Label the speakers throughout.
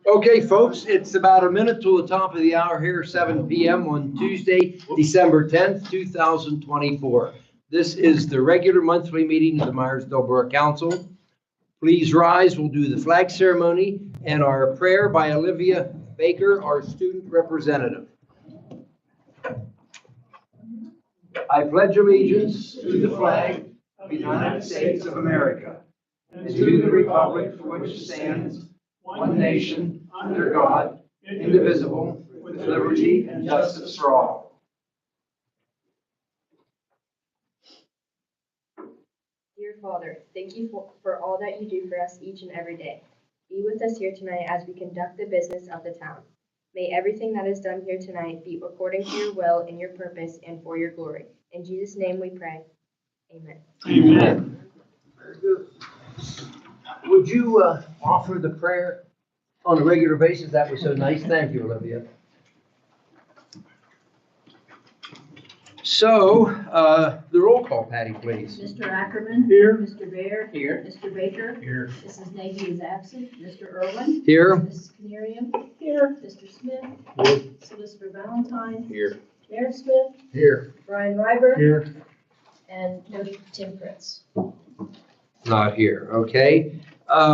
Speaker 1: Okay, folks, it's about a minute to the top of the hour here, 7 p.m. on Tuesday, December 10th, 2024. This is the regular monthly meeting of the Meyersdale Borough Council. Please rise. We'll do the flag ceremony and our prayer by Olivia Baker, our student representative. I pledge allegiance to the flag of the United States of America and to the republic for which it stands, one nation, under God, indivisible, with liberty and justice for all.
Speaker 2: Dear Father, thank you for all that you do for us each and every day. Be with us here tonight as we conduct the business of the town. May everything that is done here tonight be according to your will and your purpose and for your glory. In Jesus' name we pray. Amen.
Speaker 1: Amen. Very good. Would you offer the prayer on a regular basis? That was so nice. Thank you, Olivia. So, the roll call, Patty, please.
Speaker 3: Mr. Ackerman.
Speaker 1: Here.
Speaker 3: Mr. Bear.
Speaker 1: Here.
Speaker 3: Mr. Baker.
Speaker 1: Here.
Speaker 3: Mrs. Nagy is absent. Mr. Irwin.
Speaker 1: Here.
Speaker 3: Mrs. Canarium. Here. Mr. Smith.
Speaker 1: Here.
Speaker 3: Solicitor Valentine.
Speaker 1: Here.
Speaker 3: Mayor Smith.
Speaker 1: Here.
Speaker 3: Brian Ryber.
Speaker 1: Here.
Speaker 3: And Tim Fritz.
Speaker 1: Not here, okay.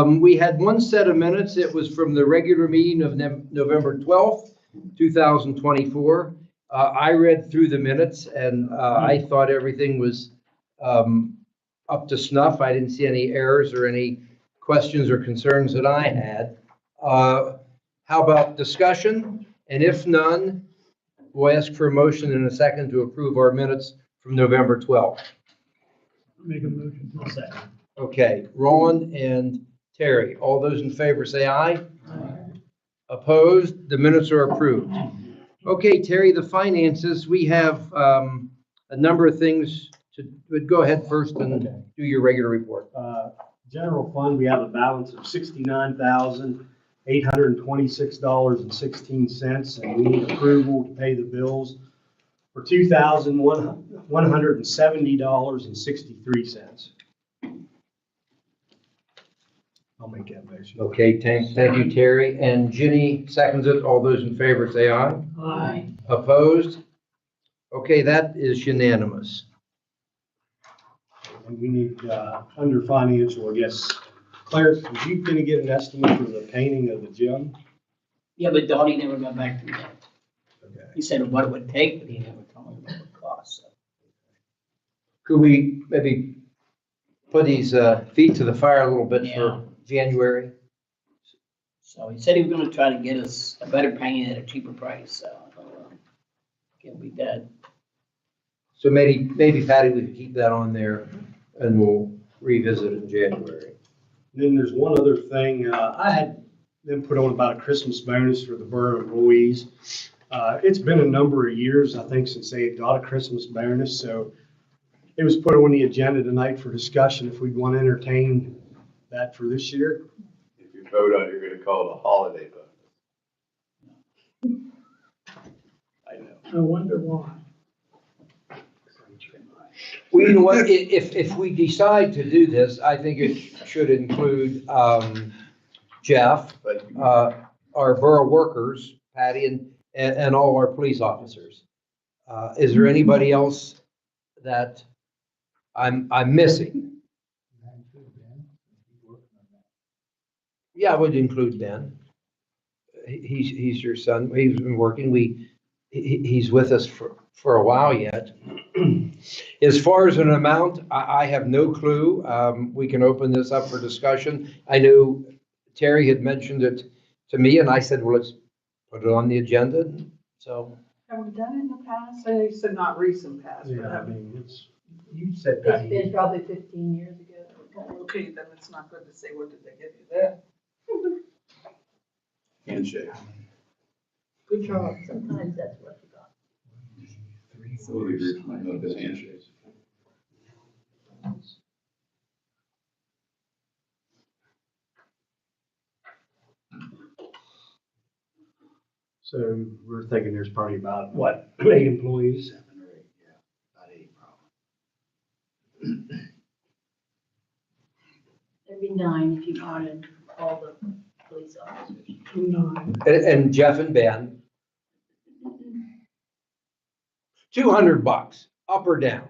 Speaker 1: We had one set of minutes. It was from the regular meeting of November 12th, 2024. I read through the minutes and I thought everything was up to snuff. I didn't see any errors or any questions or concerns that I had. How about discussion? And if none, we'll ask for a motion in a second to approve our minutes from November 12th.
Speaker 4: Make a motion to second.
Speaker 1: Okay, Ron and Terry, all those in favor say aye. Aye. Opposed? The minutes are approved. Okay, Terry, the finances, we have a number of things to, but go ahead first and do your regular report.
Speaker 4: General fund, we have a balance of $69,826.16, and we need approval to pay the bills for $2,170.63. I'll make that motion.
Speaker 1: Okay, thank you, Terry. And Ginny seconds it. All those in favor say aye.
Speaker 3: Aye.
Speaker 1: Opposed? Okay, that is unanimous.
Speaker 4: And we need, under financial, I guess, Claire, was you gonna get an estimate for the painting of the gym?
Speaker 5: Yeah, but Donnie never got back to me.
Speaker 4: Okay.
Speaker 5: He said what it would take, but he never told me what it would cost. So.
Speaker 1: Could we maybe put these feet to the fire a little bit
Speaker 5: Yeah.
Speaker 1: for January?
Speaker 5: So he said he was gonna try to get us a better painting at a cheaper price, so it'll be dead.
Speaker 1: So maybe Patty, we could keep that on there and we'll revisit it in January.
Speaker 4: Then there's one other thing, I had them put on about a Christmas bonus for the borough employees. It's been a number of years, I think, since they had got a Christmas bonus, so it was put on the agenda tonight for discussion if we'd want to entertain that for this year.
Speaker 6: If you vote on it, you're gonna call it a holiday bonus. I know.
Speaker 4: I wonder why.
Speaker 1: Well, you know what, if we decide to do this, I think it should include Jeff,
Speaker 6: But
Speaker 1: our borough workers, Patty, and all our police officers. Is there anybody else that I'm missing? Yeah, I would include Ben. He's your son. He's been working. He's with us for a while yet. As far as an amount, I have no clue. We can open this up for discussion. I know Terry had mentioned it to me and I said, well, let's put it on the agenda. So.
Speaker 7: Have we done it in the past? I said not recent past.
Speaker 4: Yeah,
Speaker 7: but
Speaker 4: I mean, you said
Speaker 3: It's
Speaker 4: Patty.
Speaker 3: been probably 15 years ago.
Speaker 7: okay, then it's not good to say, what did they give you there?
Speaker 6: handshake.
Speaker 3: Good job. Sometimes that's what you got.
Speaker 6: So we agree to no good handshakes.
Speaker 4: So we're thinking there's probably about, what, 8 employees?
Speaker 6: 7 or 8, yeah, about 8 probably.
Speaker 3: There'd be 9 if you counted all the police officers.
Speaker 1: And Jeff and Ben. $200, up or down?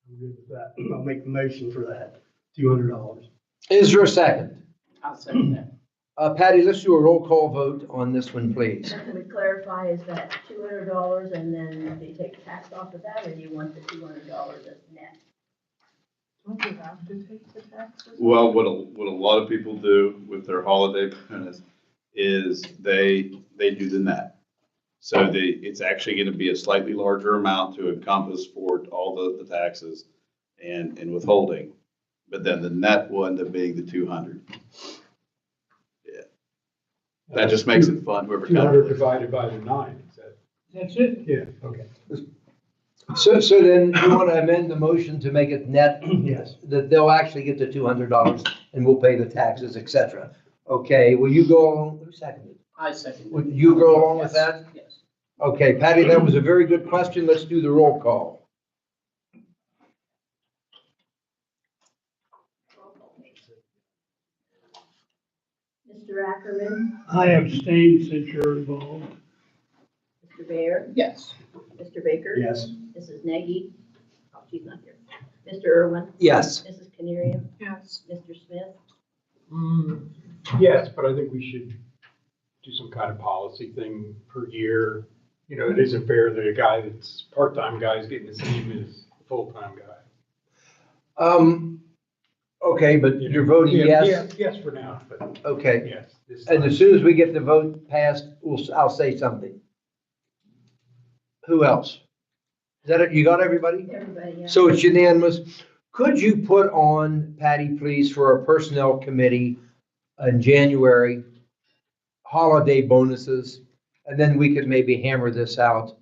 Speaker 4: I'm good with that. I'll make the motion for that, $200.
Speaker 1: Is there a second?
Speaker 5: I'll second that.
Speaker 1: Patty, let's do a roll call vote on this one, please.
Speaker 3: Can we clarify, is that $200 and then they take tax off of that, or do you want the $200 as net?
Speaker 7: Don't you have to take the taxes?
Speaker 6: Well, what a lot of people do with their holiday bonus is they do the net. So it's actually gonna be a slightly larger amount to encompass for all the taxes and withholding. But then the net will end up being the 200. Yeah. That just makes it fun, whoever.
Speaker 8: 200 divided by the 9, is that?
Speaker 5: That's it.
Speaker 8: Yeah, okay.
Speaker 1: So then you want to amend the motion to make it net,
Speaker 4: Yes.
Speaker 1: that they'll actually get the $200 and we'll pay the taxes, et cetera. Okay, will you go along, who seconded?
Speaker 5: I second.
Speaker 1: Would you go along with that?
Speaker 5: Yes.
Speaker 1: Okay, Patty, that was a very good question. Let's do the roll call.
Speaker 3: Mr. Ackerman,
Speaker 8: I abstain since you're involved.
Speaker 3: Mr. Baer,
Speaker 5: Yes.
Speaker 3: Mr. Baker.
Speaker 4: Yes.
Speaker 3: Mrs. Nagy, oh, she's not here. Mr. Irwin,
Speaker 1: Yes.
Speaker 3: Mrs. Canarium,
Speaker 7: Yes.
Speaker 3: Mr. Smith.
Speaker 8: Yes, but I think we should do some kind of policy thing per year. You know, it isn't fair that a guy that's part-time guy is getting the same as a full-time guy.
Speaker 1: Okay, but you're voting yes?
Speaker 8: Yes for now, but
Speaker 1: Okay,
Speaker 8: yes. this
Speaker 1: and
Speaker 8: time.
Speaker 1: as soon as we get the vote passed, I'll say something. Who else? Is that it? You got everybody?
Speaker 3: Everybody, yeah.
Speaker 1: So it's unanimous. Could you put on, Patty, please, for a personnel committee in January, holiday bonuses, and then we could maybe hammer this out,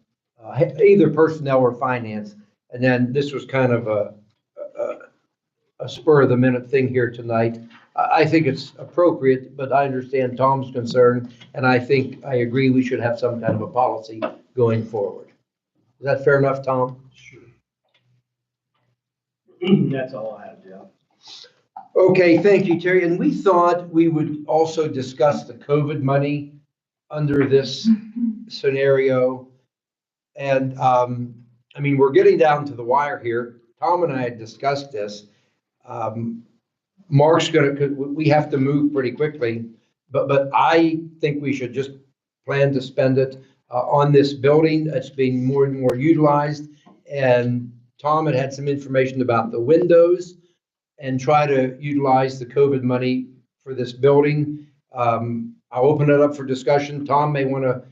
Speaker 1: either personnel or finance. And then this was kind of a spur of the minute thing here tonight. I think it's appropriate, but I understand Tom's concern, and I think I agree we should have some kind of a policy going forward. Is that fair enough, Tom?
Speaker 4: Sure. That's all I have, Jeff.
Speaker 1: Okay, thank you, Terry. And we thought we would also discuss the COVID money under this scenario. And, I mean, we're getting down to the wire here. Tom and I had discussed this. Mark's we have to move pretty quickly, but I think we should just plan to spend it on this building. It's being more and more utilized. And Tom had some information about the windows and try to utilize the COVID money for this building. I'll open it up for discussion. Tom may want to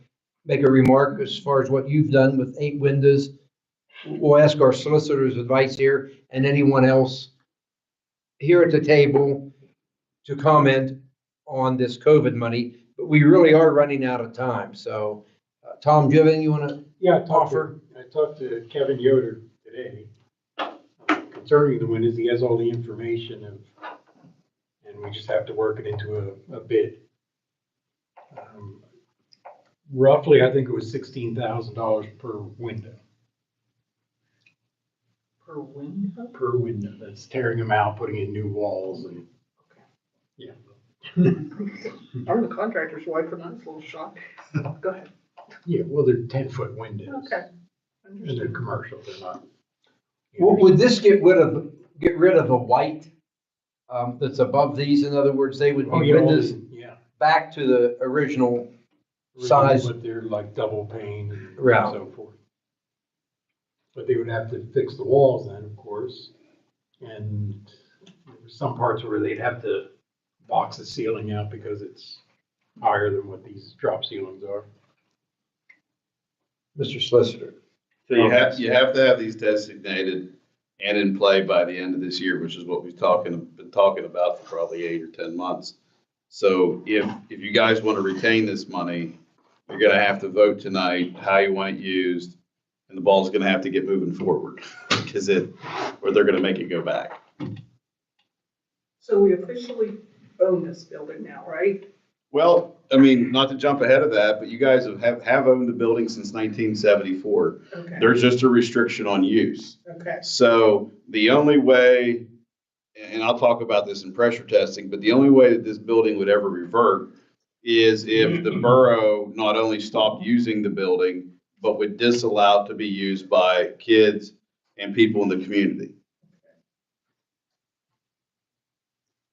Speaker 1: make a remark as far as what you've done with 8 windows. We'll ask our solicitor's advice here and anyone else here at the table to comment on this COVID money, but we really are running out of time. So, Tom, do you have anything you want to
Speaker 8: Yeah,
Speaker 1: offer?
Speaker 8: I talked to Kevin Yoder today concerning the windows. He has all the information and we just have to work it into a bid. Roughly, I think it was $16,000 per window.
Speaker 7: Per window?
Speaker 8: Per window. That's tearing them out, putting in new walls and, yeah.
Speaker 7: I'm the contractor's wife and I was a little shocked. Go ahead.
Speaker 8: Yeah, well, they're 10-foot windows.
Speaker 7: Okay.
Speaker 8: And they're commercial, they're not.
Speaker 1: Would this get rid of the white that's above these? In other words, they would
Speaker 8: Oh,
Speaker 1: be
Speaker 8: yeah,
Speaker 1: windows
Speaker 8: yeah.
Speaker 1: back to the original size.
Speaker 8: But they're like double pane and
Speaker 1: Right.
Speaker 8: so forth. But they would have to fix the walls then, of course. And there were some parts where they'd have to box the ceiling out because it's higher than what these drop ceilings are.
Speaker 1: Mr. Solicitor.
Speaker 6: So you have to have these designated and in play by the end of this year, which is what we've been talking about for probably 8 or 10 months. So if you guys want to retain this money, you're gonna have to vote tonight how you want it used, and the ball's gonna have to get moving forward, because or they're gonna make it go back.
Speaker 7: So we officially own this building now, right?
Speaker 6: Well, I mean, not to jump ahead of that, but you guys have owned the building since 1974.
Speaker 7: Okay.
Speaker 6: There's just a restriction on use.
Speaker 7: Okay.
Speaker 6: So the only way and I'll talk about this in pressure testing, but the only way that this building would ever revert is if the borough not only stopped using the building, but would disallow it to be used by kids and people in the community.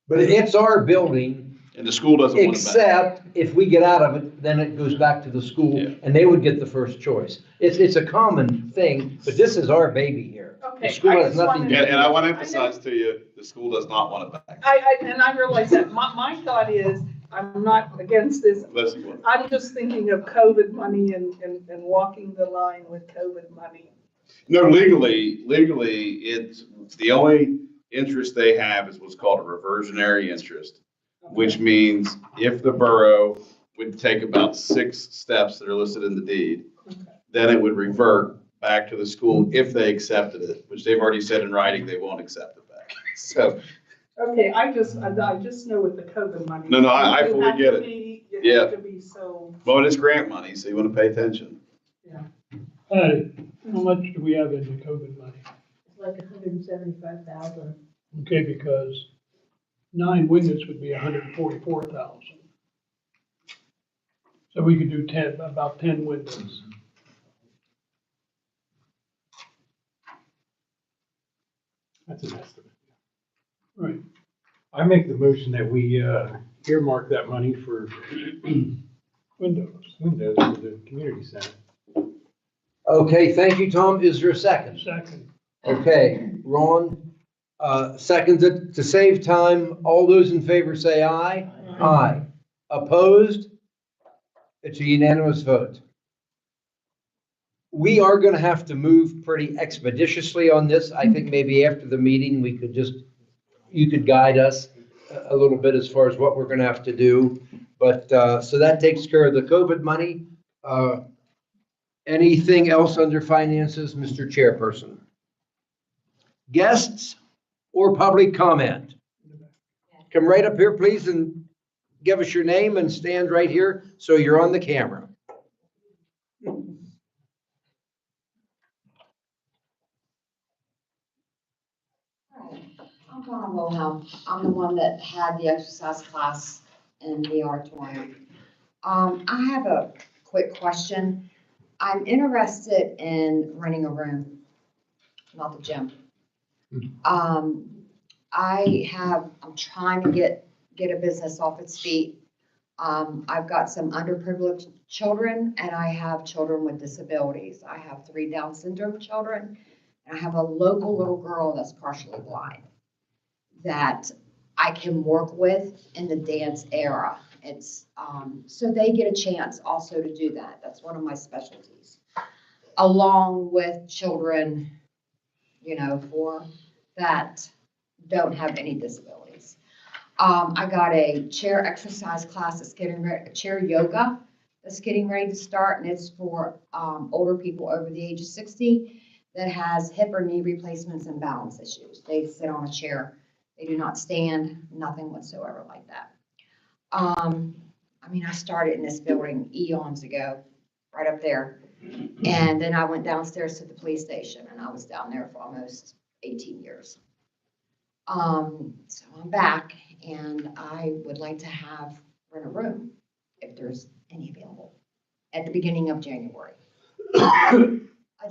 Speaker 1: But it's our building,
Speaker 6: And the school doesn't want it back.
Speaker 1: except if we get out of it, then it goes back to the school
Speaker 6: Yeah.
Speaker 1: and they would get the first choice. It's a common thing, but this is our baby here. The
Speaker 7: Okay,
Speaker 1: school
Speaker 7: I
Speaker 1: has
Speaker 7: just
Speaker 1: nothing
Speaker 7: wanted
Speaker 1: to
Speaker 6: And I want to emphasize to you, the school does not want it back.
Speaker 7: And I realize that. My thought is, I'm not against this.
Speaker 6: Unless you want.
Speaker 7: I'm just thinking of COVID money and walking the line with COVID money.
Speaker 6: No, legally, it's, the only interest they have is what's called a reversionary interest, which means if the borough would take about 6 steps that are listed in the deed, then it would revert back to the school if they accepted it, which they've already said in writing they won't accept it back. So,
Speaker 7: Okay, I just know with the COVID money.
Speaker 6: No, I
Speaker 7: you
Speaker 6: fully
Speaker 7: have
Speaker 6: get
Speaker 7: to
Speaker 6: it.
Speaker 7: be- You
Speaker 6: Yeah.
Speaker 7: have to be so,
Speaker 6: well, it's grant money, so you want to pay attention.
Speaker 9: How much do we have in the COVID money?
Speaker 3: It's like 175,000.
Speaker 9: Okay, because 9 windows would be 144,000. So we could do about 10 windows.
Speaker 8: That's an estimate.
Speaker 9: Right.
Speaker 8: I make the motion that we earmark that money for
Speaker 9: Windows.
Speaker 8: windows for the community center.
Speaker 1: Okay, thank you, Tom. Is there a second?
Speaker 9: Second.
Speaker 1: Okay, Ron, seconds it. To save time, all those in favor say aye. Aye. Opposed? It's a unanimous vote. We are gonna have to move pretty expeditiously on this. I think maybe after the meeting, we could just, you could guide us a little bit as far as what we're gonna have to do. But, so that takes care of the COVID money. Anything else under finances, Mr. Chairperson? Guests or public comment? Come right up here, please, and give us your name and stand right here so you're on the camera.
Speaker 10: I'm Donna Wilhelm. I'm the one that had the exercise class in the auditorium. I have a quick question. I'm interested in renting a room, not the gym. I'm trying to get a business off its feet. I've got some underprivileged children and I have children with disabilities. I have 3 Down syndrome children and I have a local little girl that's partially blind that I can work with in the dance era. It's, so they get a chance also to do that. That's one of my specialties. Along with children, you know, that don't have any disabilities. I got a chair exercise class that's getting ready, chair yoga that's getting ready to start, and it's for older people over the age of 60 that has hip or knee replacements and balance issues. They sit on a chair. They do not stand, nothing whatsoever like that. I mean, I started in this building eons ago, right up there. And then I went downstairs to the police station and I was down there for almost 18 years. So I'm back and I would like to rent a room if there's any available at the beginning of January. I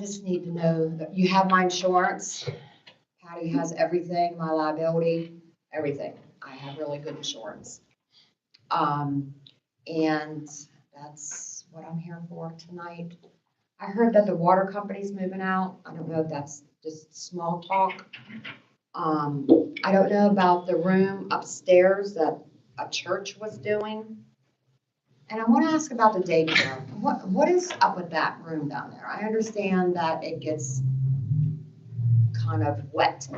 Speaker 10: just need to know that you have my insurance. Patty has everything, my liability, everything. I have really good insurance. And that's what I'm here for tonight. I heard that the water company's moving out. I don't know if that's just small talk. I don't know about the room upstairs that a church was doing. And I want to ask about the daycare. What is up with that room down there? I understand that it gets kind of wet.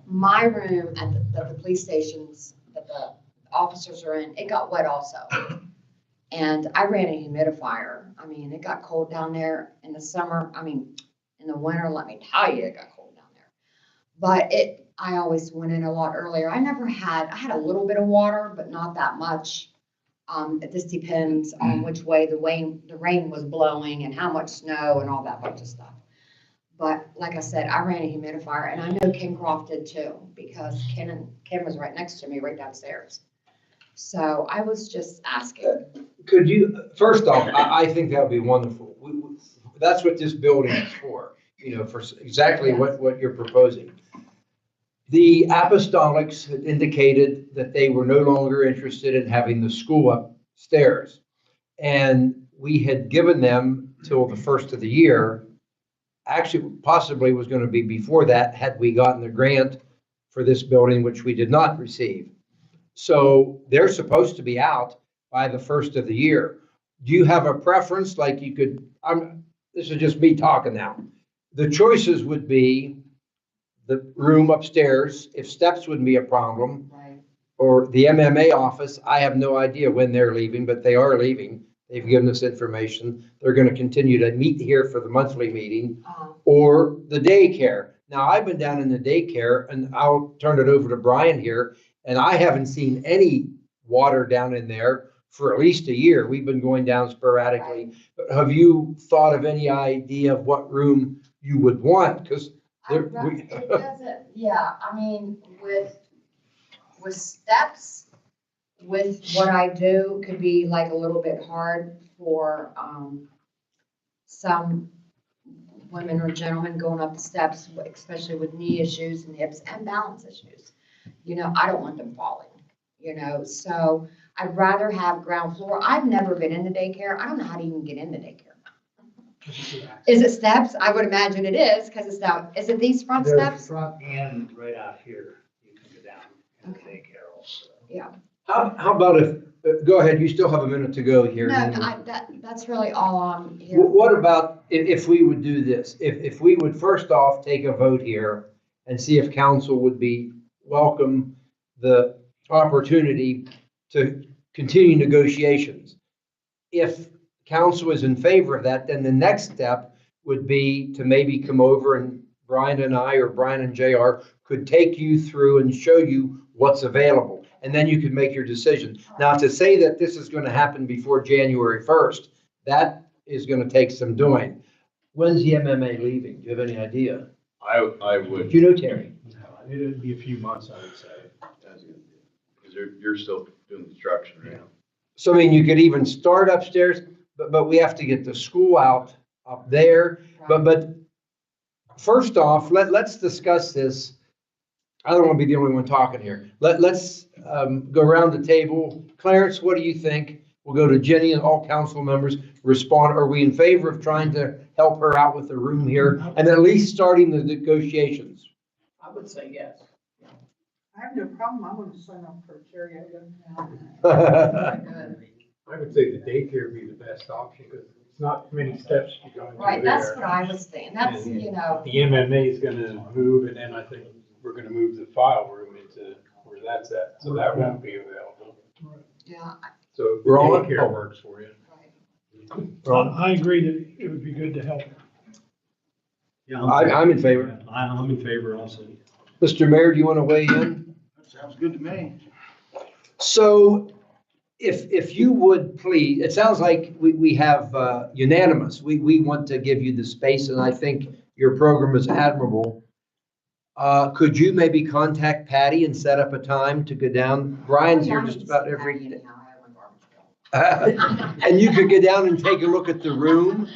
Speaker 10: My room at the police stations that the officers are in, it got wet also. And I ran a humidifier. I mean, it got cold down there in the summer. I mean, in the winter, let me tell you, it got cold down there. But I always went in a lot earlier. I had a little bit of water, but not that much. It just depends on which way the rain was blowing and how much snow and all that bunch of stuff. But like I said, I ran a humidifier, and I know Ken Croft did too, because Ken was right next to me, right downstairs. So I was just asking.
Speaker 1: Could you, first off, I think that would be wonderful. That's what this building is for, for exactly what you're proposing. The Apostolics had indicated that they were no longer interested in having the school upstairs. And we had given them till the first of the year. Actually, possibly was going to be before that, had we gotten the grant for this building, which we did not receive. So they're supposed to be out by the first of the year. Do you have a preference? Like you could, this is just me talking now. The choices would be the room upstairs, if steps would be a problem,
Speaker 10: Right.
Speaker 1: or the MMA office. I have no idea when they're leaving, but they are leaving. They've given us information. They're going to continue to meet here for the monthly meeting, or the daycare. Now, I've been down in the daycare, and I'll turn it over to Brian here, and I haven't seen any water down in there for at least a year. We've been going down sporadically. But have you thought of any idea of what room you would want? Because
Speaker 10: It doesn't, yeah, I mean, with steps, with what I do, could be like a little bit hard for, some women or gentlemen going up the steps, especially with knee issues and hips and balance issues. I don't want them falling, so I'd rather have ground floor. I've never been in the daycare. I don't know how to even get in the daycare. Is it steps? I would imagine it is, because it's down. Is it these front
Speaker 11: There's
Speaker 10: steps?
Speaker 11: front and right out here, you can go down in the daycare also.
Speaker 10: Yeah.
Speaker 1: How about if, go ahead, you still have a minute to go here.
Speaker 10: No, that's really all I'm here.
Speaker 1: What about if we would do this? If we would first off take a vote here and see if council would be welcome the opportunity to continue negotiations. If council is in favor of that, then the next step would be to maybe come over, and Brian and I, or Brian and JR, could take you through and show you what's available. And then you could make your decision. Now, to say that this is going to happen before January 1st, that is going to take some doing. When's the MMA leaving? Do you have any idea?
Speaker 6: I would.
Speaker 1: Do you know, Terry?
Speaker 4: No, it'd be a few months, I would say.
Speaker 6: Because you're still doing construction right now.
Speaker 1: So, I mean, you could even start upstairs, but we have to get the school out up there. But first off, let's discuss this. I don't want to be the only one talking here. Let's go around the table. Clarence, what do you think? We'll go to Jenny and all council members respond. Are we in favor of trying to help her out with the room here and at least starting the negotiations?
Speaker 5: I would say yes.
Speaker 7: I have no problem. I want to sign up for a charity.
Speaker 8: I would say the daycare would be the best option, because it's not many steps to go into there.
Speaker 10: Right, that's what I was thinking. That's,
Speaker 8: The MMA is gonna move, and then I think we're gonna move the file room into where that's at, so that won't be available.
Speaker 10: Yeah.
Speaker 8: So if the
Speaker 1: Ron?
Speaker 8: daycare works for you.
Speaker 9: I agree that it would be good to help.
Speaker 4: Yeah,
Speaker 1: I'm in favor.
Speaker 4: I'm in favor also.
Speaker 1: Mr. Mayor, do you want to weigh in?
Speaker 11: That sounds good to me.
Speaker 1: So if you would please, it sounds like we have unanimous. We want to give you the space, and I think your program is admirable. Could you maybe contact Patty and set up a time to go down? Brian's here just about every day. And you could go down and take a look at the room.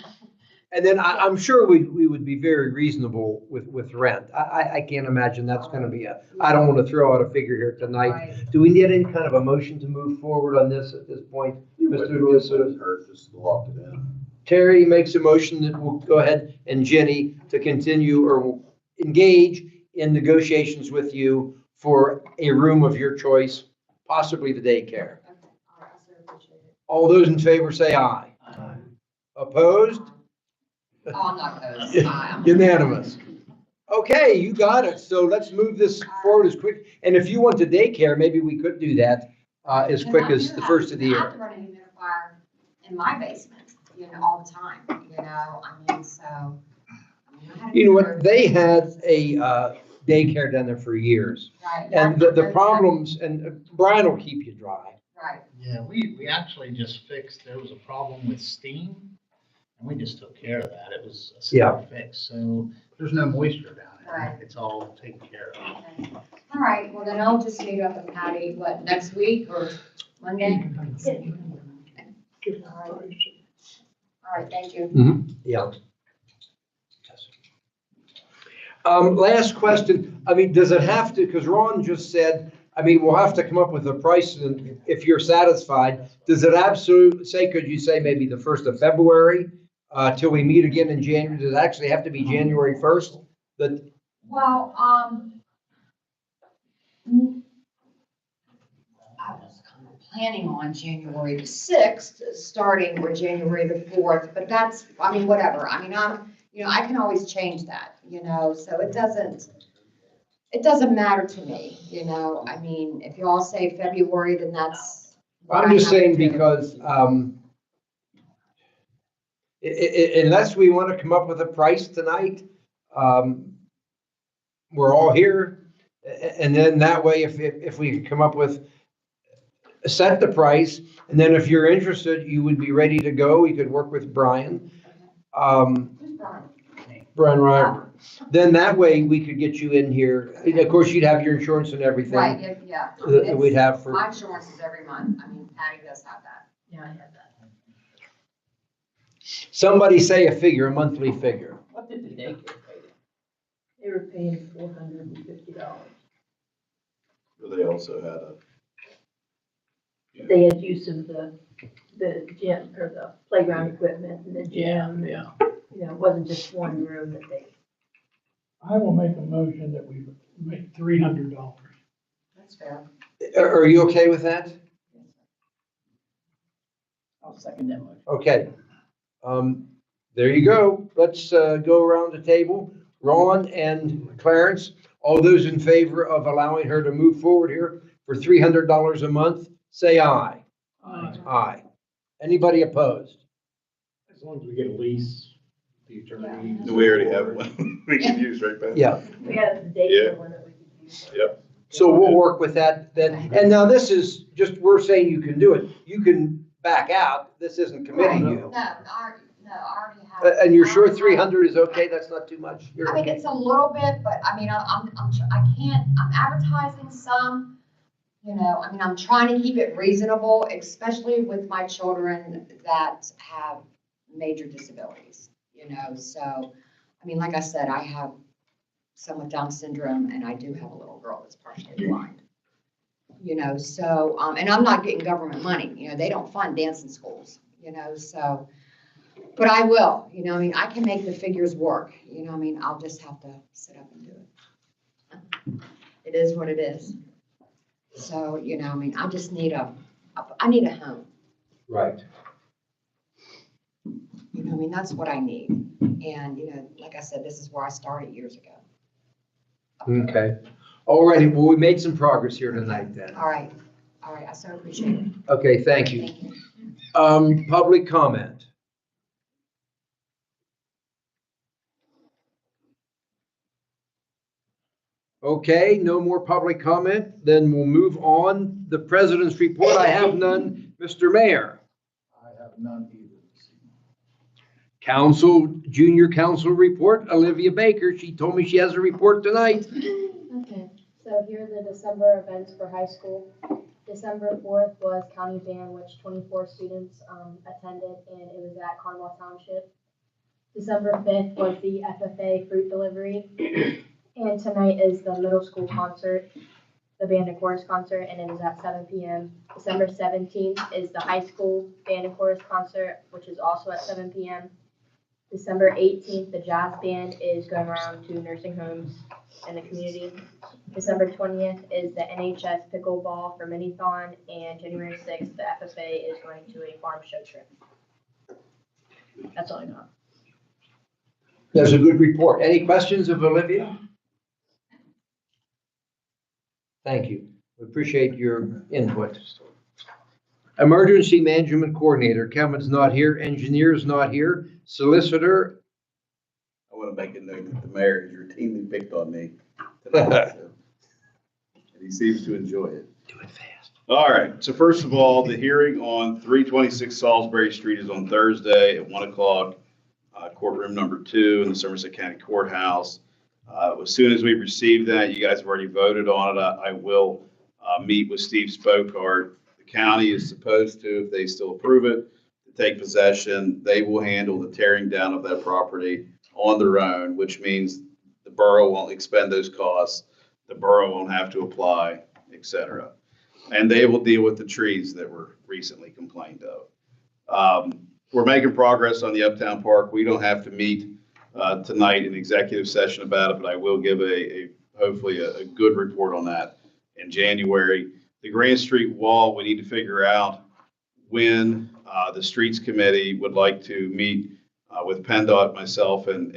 Speaker 1: And then I'm sure we would be very reasonable with rent. I can't imagine that's going to be I don't want to throw out a figure here tonight.
Speaker 10: Right.
Speaker 1: Do we need any kind of a motion to move forward on this at this point? Mr. Minnesota?
Speaker 6: Hurt, just lock it in.
Speaker 1: Terry makes a motion that we'll go ahead, and Jenny to continue or will engage in negotiations with you for a room of your choice, possibly the daycare. All those in favor say aye. Opposed?
Speaker 10: Oh, I'm not those.
Speaker 1: Unanimous. Okay, you got it. So let's move this forward as quick. And if you want the daycare, maybe we could do that as quick as the first of the
Speaker 10: I
Speaker 1: year.
Speaker 10: have to run a humidifier in my basement, all the time, I mean, so.
Speaker 1: You know what? They had a daycare down there for years.
Speaker 10: Right.
Speaker 1: And the problems, and Brian will keep you dry.
Speaker 10: Right.
Speaker 11: Yeah, we actually just fixed, there was a problem with steam. We just took care of that. It was a
Speaker 1: Yeah.
Speaker 11: simple fix, so there's no moisture down there.
Speaker 10: Right.
Speaker 11: It's all taken care of.
Speaker 10: Okay. All right, well then I'll just meet up with Patty, what, next week or Monday? All right, thank you.
Speaker 1: Yeah. Last question, I mean, does it have to, because Ron just said, I mean, we'll have to come up with a price, and if you're satisfied, does it absolutely say, could you say maybe the 1st of February, till we meet again in January? Does it actually have to be January 1st? That,
Speaker 10: Well, I was kind of planning on January the 6th, starting or January the 4th, but that's, I mean, whatever. I mean, I can always change that, so it doesn't matter to me, I mean, if you all say February, then that's. what
Speaker 1: I'm
Speaker 10: I
Speaker 1: just
Speaker 10: have to
Speaker 1: saying
Speaker 10: do.
Speaker 1: because, unless we want to come up with a price tonight, we're all here. And then that way, if we come up with, set the price, and then if you're interested, you would be ready to go, you could work with Brian.
Speaker 10: Who's Brian?
Speaker 1: Brian Ryder. Then that way we could get you in here. And of course, you'd have your insurance and everything.
Speaker 10: Right, yeah.
Speaker 1: That we'd have for.
Speaker 10: My insurance is every month. I mean, Patty does have that.
Speaker 3: Yeah, I have that.
Speaker 1: Somebody say a figure, a monthly figure.
Speaker 5: What did the daycare pay?
Speaker 3: They were paying $450.
Speaker 6: But they also had a.
Speaker 3: They had use of the gym, or the playground equipment and the gym.
Speaker 5: Yeah.
Speaker 3: It wasn't just one room that they.
Speaker 9: I will make a motion that we make $300.
Speaker 10: That's fair.
Speaker 1: Are you okay with that?
Speaker 5: I'll second that motion.
Speaker 1: Okay. There you go. Let's go around the table. Ron and Clarence, all those in favor of allowing her to move forward here for $300 a month, say aye. Aye. Anybody opposed?
Speaker 8: As long as we get a lease, the attorney.
Speaker 6: We already have one we can use, right, Pat?
Speaker 1: Yeah.
Speaker 3: We had the daycare one that we could use.
Speaker 6: Yep.
Speaker 1: So we'll work with that then. And now this is just, we're saying you can do it. You can back out. This isn't committing
Speaker 10: No,
Speaker 1: you.
Speaker 10: I already have.
Speaker 1: And you're sure
Speaker 10: I already have-
Speaker 1: 300 is okay? That's not too much? You're
Speaker 10: I mean,
Speaker 1: okay.
Speaker 10: it's a little bit, but I mean, I'm advertising some, I mean, I'm trying to keep it reasonable, especially with my children that have major disabilities, so, I mean, like I said, I have some with Down syndrome, and I do have a little girl that's partially blind. So, and I'm not getting government money, they don't fund dancing schools, so, but I will, I mean, I can make the figures work, I mean, I'll just have to sit up and do it. It is what it is. So, I mean, I just need I need a home,
Speaker 1: Right.
Speaker 10: I mean, that's what I need. And, like I said, this is where I started years ago.
Speaker 1: Okay. All righty. Well, we made some progress here tonight then.
Speaker 10: All right, I so appreciate it.
Speaker 1: Okay, thank you.
Speaker 10: Thank you.
Speaker 1: Public comment. Okay, no more public comment. Then we'll move on. The president's report, I have none. Mr. Mayor.
Speaker 11: I have none either.
Speaker 1: Junior council report, Olivia Baker. She told me she has a report tonight.
Speaker 2: Okay, so here are the December events for high school. December 4th was county band, which 24 students attended, and it was at Conwell Township. December 5th was the FFA fruit delivery, and tonight is the middle school concert, the band and chorus concert, and it is at 7 p.m. December 17th is the high school band and chorus concert, which is also at 7 p.m. December 18th, the jazz band is going around to nursing homes in the community. December 20th is the NHS pickleball for Minithon, and January 6th, the FFA is going to a farm show trip. That's all I got.
Speaker 1: That's a good report. Any questions of Olivia? Thank you. We appreciate your input. Emergency Management Coordinator, Kevin's not here. Engineer's not here. Solicitor.
Speaker 6: I want to make a note that the mayor has routinely picked on me tonight, so. And he seems to enjoy it.
Speaker 1: Do it fast.
Speaker 6: All right, so first of all, the hearing on 326 Salisbury Street is on Thursday at 1 o'clock. courtroom number 2 in the Somerset County Courthouse. As soon as we receive that, you guys have already voted on it. I will meet with Steve Spokart. The county is supposed to, if they still approve it, to take possession. They will handle the tearing down of that property on their own, which means the borough won't expend those costs. The borough won't have to apply, et cetera. And they will deal with the trees that were recently complained of. We're making progress on the Uptown Park. We don't have to meet tonight in executive session about it, but I will give hopefully a good report on that in January. The Grand Street wall, we need to figure out when the Streets Committee would like to meet with PennDOT, myself, and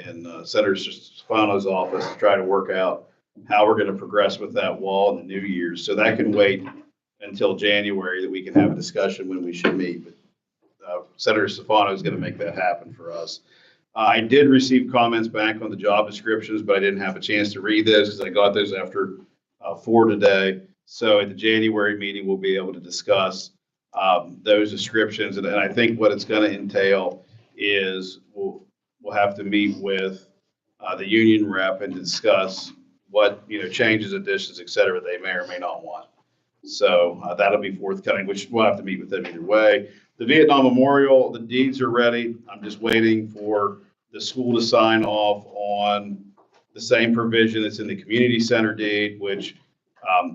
Speaker 6: Senator Stefano's office to try to work out how we're going to progress with that wall in the new year. So that can wait until January that we can have a discussion when we should meet. But Senator Stefano is going to make that happen for us. I did receive comments back on the job descriptions, but I didn't have a chance to read those because I got those after 4 today. So at the January meeting, we'll be able to discuss those descriptions. And I think what it's going to entail is we'll have to meet with the union rep and discuss what, changes, additions, et cetera, they may or may not want. So that'll be forthcoming, which we'll have to meet with them either way. The Vietnam Memorial, the deeds are ready. I'm just waiting for the school to sign off on the same provision that's in the community center deed, which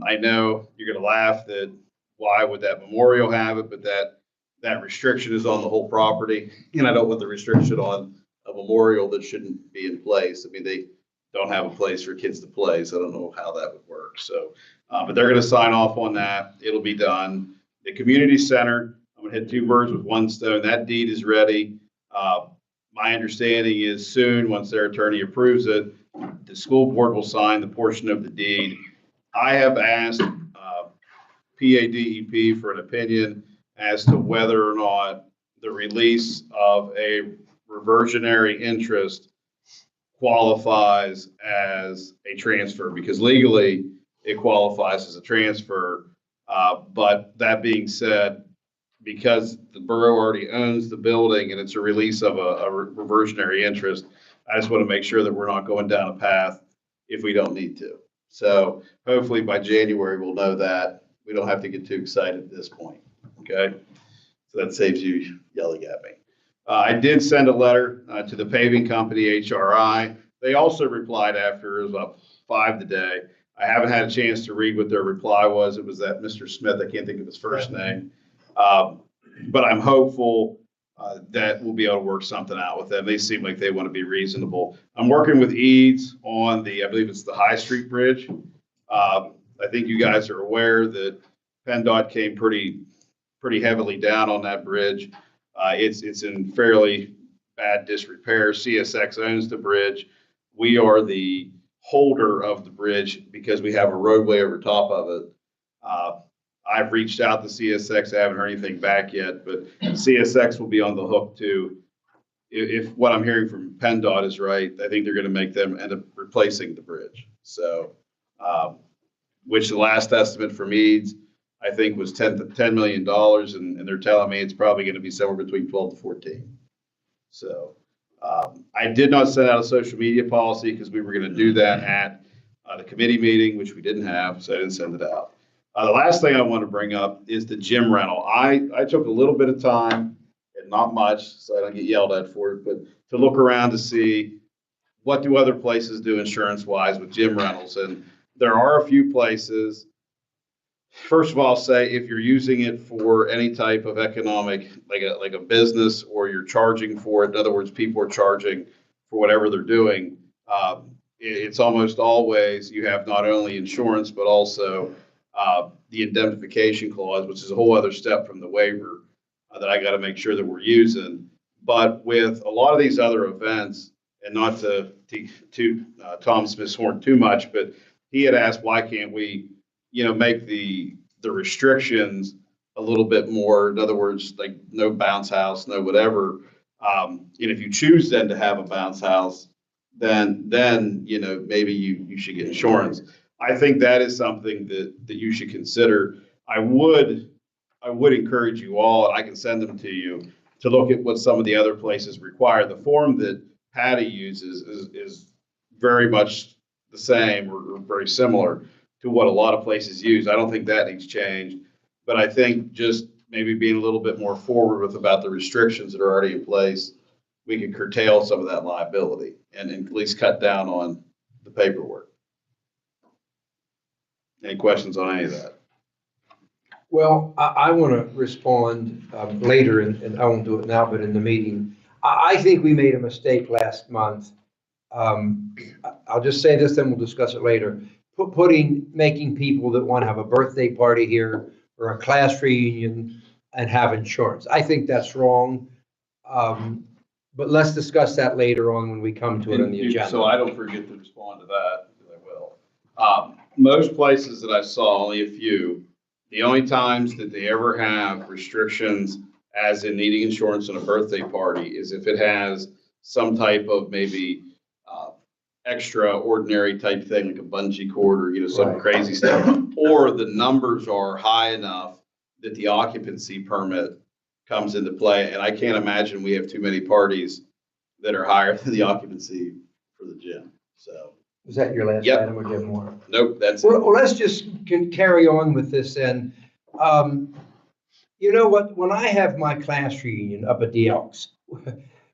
Speaker 6: I know you're going to laugh that why would that memorial have it, but that restriction is on the whole property. And I don't want the restriction on a memorial that shouldn't be in place. I mean, they don't have a place for kids to play, so I don't know how that would work. So, but they're going to sign off on that. It'll be done. The community center, I'm going to hit 2 birds with 1 stone. That deed is ready. My understanding is soon, once their attorney approves it, the school board will sign the portion of the deed. I have asked PADEP for an opinion as to whether or not the release of a reversionary interest qualifies as a transfer, because legally it qualifies as a transfer. But that being said, because the borough already owns the building and it's a release of a reversionary interest, I just want to make sure that we're not going down a path if we don't need to. So hopefully by January, we'll know that. We don't have to get too excited at this point, okay? So that saves you yelling at me. I did send a letter to the paving company, HRI. They also replied after, it was about 5 today. I haven't had a chance to read what their reply was. It was that Mr. Smith, I can't think of his first name. But I'm hopeful that we'll be able to work something out with them. They seem like they want to be reasonable. I'm working with Eads on I believe it's the High Street Bridge. I think you guys are aware that PennDOT came pretty heavily down on that bridge. It's in fairly bad disrepair. CSX owns the bridge. We are the holder of the bridge because we have a roadway over top of it. I've reached out to CSX. I haven't heard anything back yet, but CSX will be on the hook too. If what I'm hearing from PennDOT is right, I think they're going to make them end up replacing the bridge. So, which the last estimate from Eads, I think, was $10 million, and they're telling me it's probably going to be somewhere between 12 to 14. So I did not send out a social media policy because we were going to do that at the committee meeting, which we didn't have, so I didn't send it out. The last thing I want to bring up is the gym rental. I took a little bit of time, and not much, so I don't get yelled at for it, but to look around to see what do other places do insurance-wise with gym rentals. And there are a few places. First of all, I'll say if you're using it for any type of economic, like a business, or you're charging for it, in other words, people are charging for whatever they're doing, it's almost always you have not only insurance, but also the indemnification clause, which is a whole other step from the waiver that I got to make sure that we're using. But with a lot of these other events, and not to Tom Smith's horn too much, but he had asked, why can't we, make the restrictions a little bit more? In other words, like no bounce house, no whatever. And if you choose then to have a bounce house, then maybe you should get insurance. I think that is something that you should consider. I would encourage you all, and I can send them to you, to look at what some of the other places require. The form that Patty uses is very much the same or very similar to what a lot of places use. I don't think that needs changed, but I think just maybe being a little bit more forward with about the restrictions that are already in place, we can curtail some of that liability and at least cut down on the paperwork. Any questions on any of that?
Speaker 1: Well, I want to respond later, and I won't do it now, but in the meeting. I think we made a mistake last month. I'll just say this, then we'll discuss it later. Making people that want to have a birthday party here or a class reunion and have insurance. I think that's wrong. But let's discuss that later on when we come to it on the agenda.
Speaker 6: So I don't forget to respond to that, because I will. Most places that I saw, only a few, the only times that they ever have restrictions as in needing insurance on a birthday party is if it has some type of maybe extraordinary type thing, like a bungee cord or, some
Speaker 1: Right.
Speaker 6: crazy stuff. Or the numbers are high enough that the occupancy permit comes into play. And I can't imagine we have too many parties that are higher than the occupancy for the gym. So,
Speaker 1: Was that your last
Speaker 6: Yep.
Speaker 1: item, or do you have more?
Speaker 6: nope, that's it.
Speaker 1: Well, let's just carry on with this then. You know what? When I have my class reunion up at the Elks,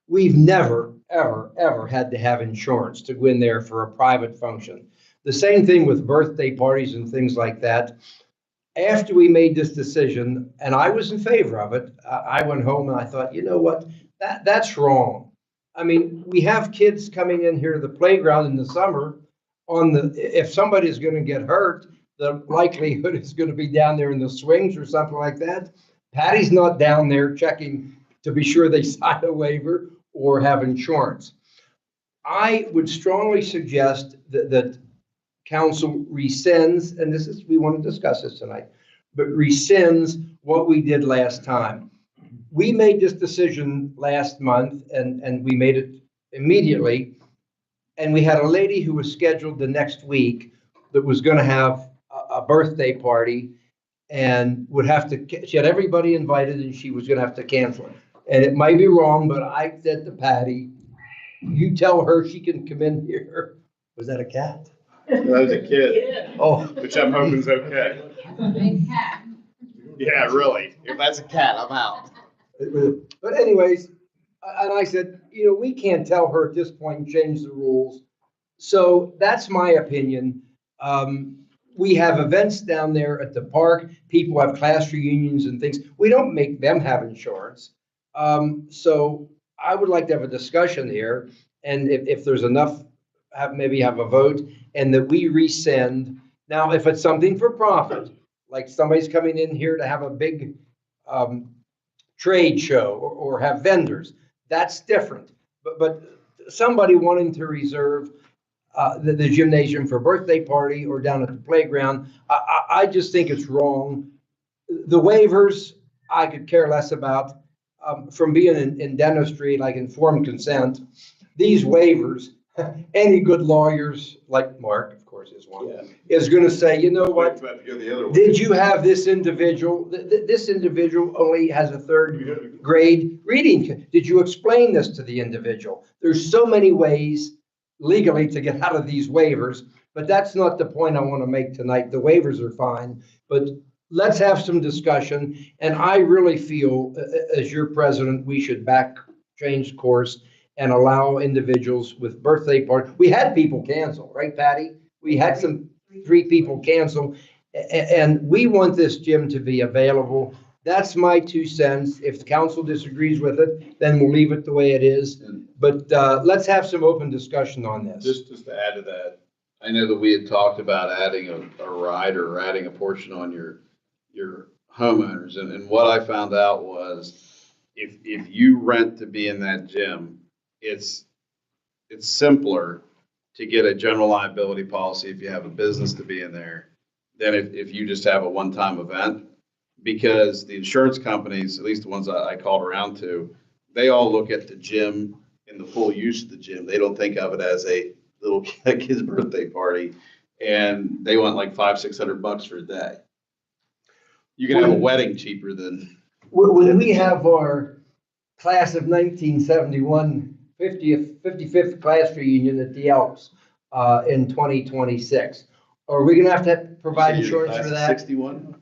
Speaker 1: we've never, ever, ever had to have insurance to go in there for a private function. The same thing with birthday parties and things like that. After we made this decision, and I was in favor of it, I went home and I thought, you know what? That's wrong. I mean, we have kids coming in here to the playground in the summer if somebody's going to get hurt, the likelihood is going to be down there in the swings or something like that. Patty's not down there checking to be sure they sign a waiver or have insurance. I would strongly suggest that council rescinds, and we want to discuss this tonight, but rescinds what we did last time. We made this decision last month and we made it immediately. And we had a lady who was scheduled the next week that was going to have a birthday party and she had everybody invited and she was going to have to cancel it. And it might be wrong, but I said to Patty, you tell her she can come in here. Was that a cat?
Speaker 6: That was a kid,
Speaker 1: Oh,
Speaker 6: which I'm hoping is okay.
Speaker 3: Big cat.
Speaker 6: Yeah, really. If that's a cat, I'm out.
Speaker 1: but anyways, and I said, we can't tell her at this point and change the rules. So that's my opinion. We have events down there at the park. People have class reunions and things. We don't make them have insurance. So I would like to have a discussion here. And if there's enough, maybe have a vote and that we rescind. Now, if it's something for profit, like somebody's coming in here to have a big trade show or have vendors, that's different. But somebody wanting to reserve the gymnasium for a birthday party or down at the playground, I just think it's wrong. The waivers, I could care less about. From being in dentistry, like informed consent, these waivers, any good lawyers, like Mark, of course, is one, is going to say, you know what? Did you have this individual? This individual only has a third grade reading. Did you explain this to the individual? There's so many ways legally to get out of these waivers, but that's not the point I want to make tonight. The waivers are fine, but let's have some discussion. And I really feel, as your president, we should change course and allow individuals with birthday parties. We had people cancel, right, Patty? We had 3 people cancel, and we want this gym to be available. That's my 2 cents. If the council disagrees with it, then we'll leave it the way it is. But let's have some open discussion on this.
Speaker 6: Just to add to that, I know that we had talked about adding a rider or adding a portion on your homeowners. And what I found out was if you rent to be in that gym, it's simpler to get a general liability policy if you have a business to be in there than if you just have a one-time event. Because the insurance companies, at least the ones I called around to, they all look at the gym and the full use of the gym. They don't think of it as a little kid's birthday party, and they want like $500-600 for a day. You can have a wedding cheaper than.
Speaker 1: When we have our class of 1971, 55th class reunion at the Elks in 2026. Are we gonna have to provide
Speaker 6: You say you're
Speaker 1: insurance for
Speaker 6: class of
Speaker 1: that?
Speaker 6: 61?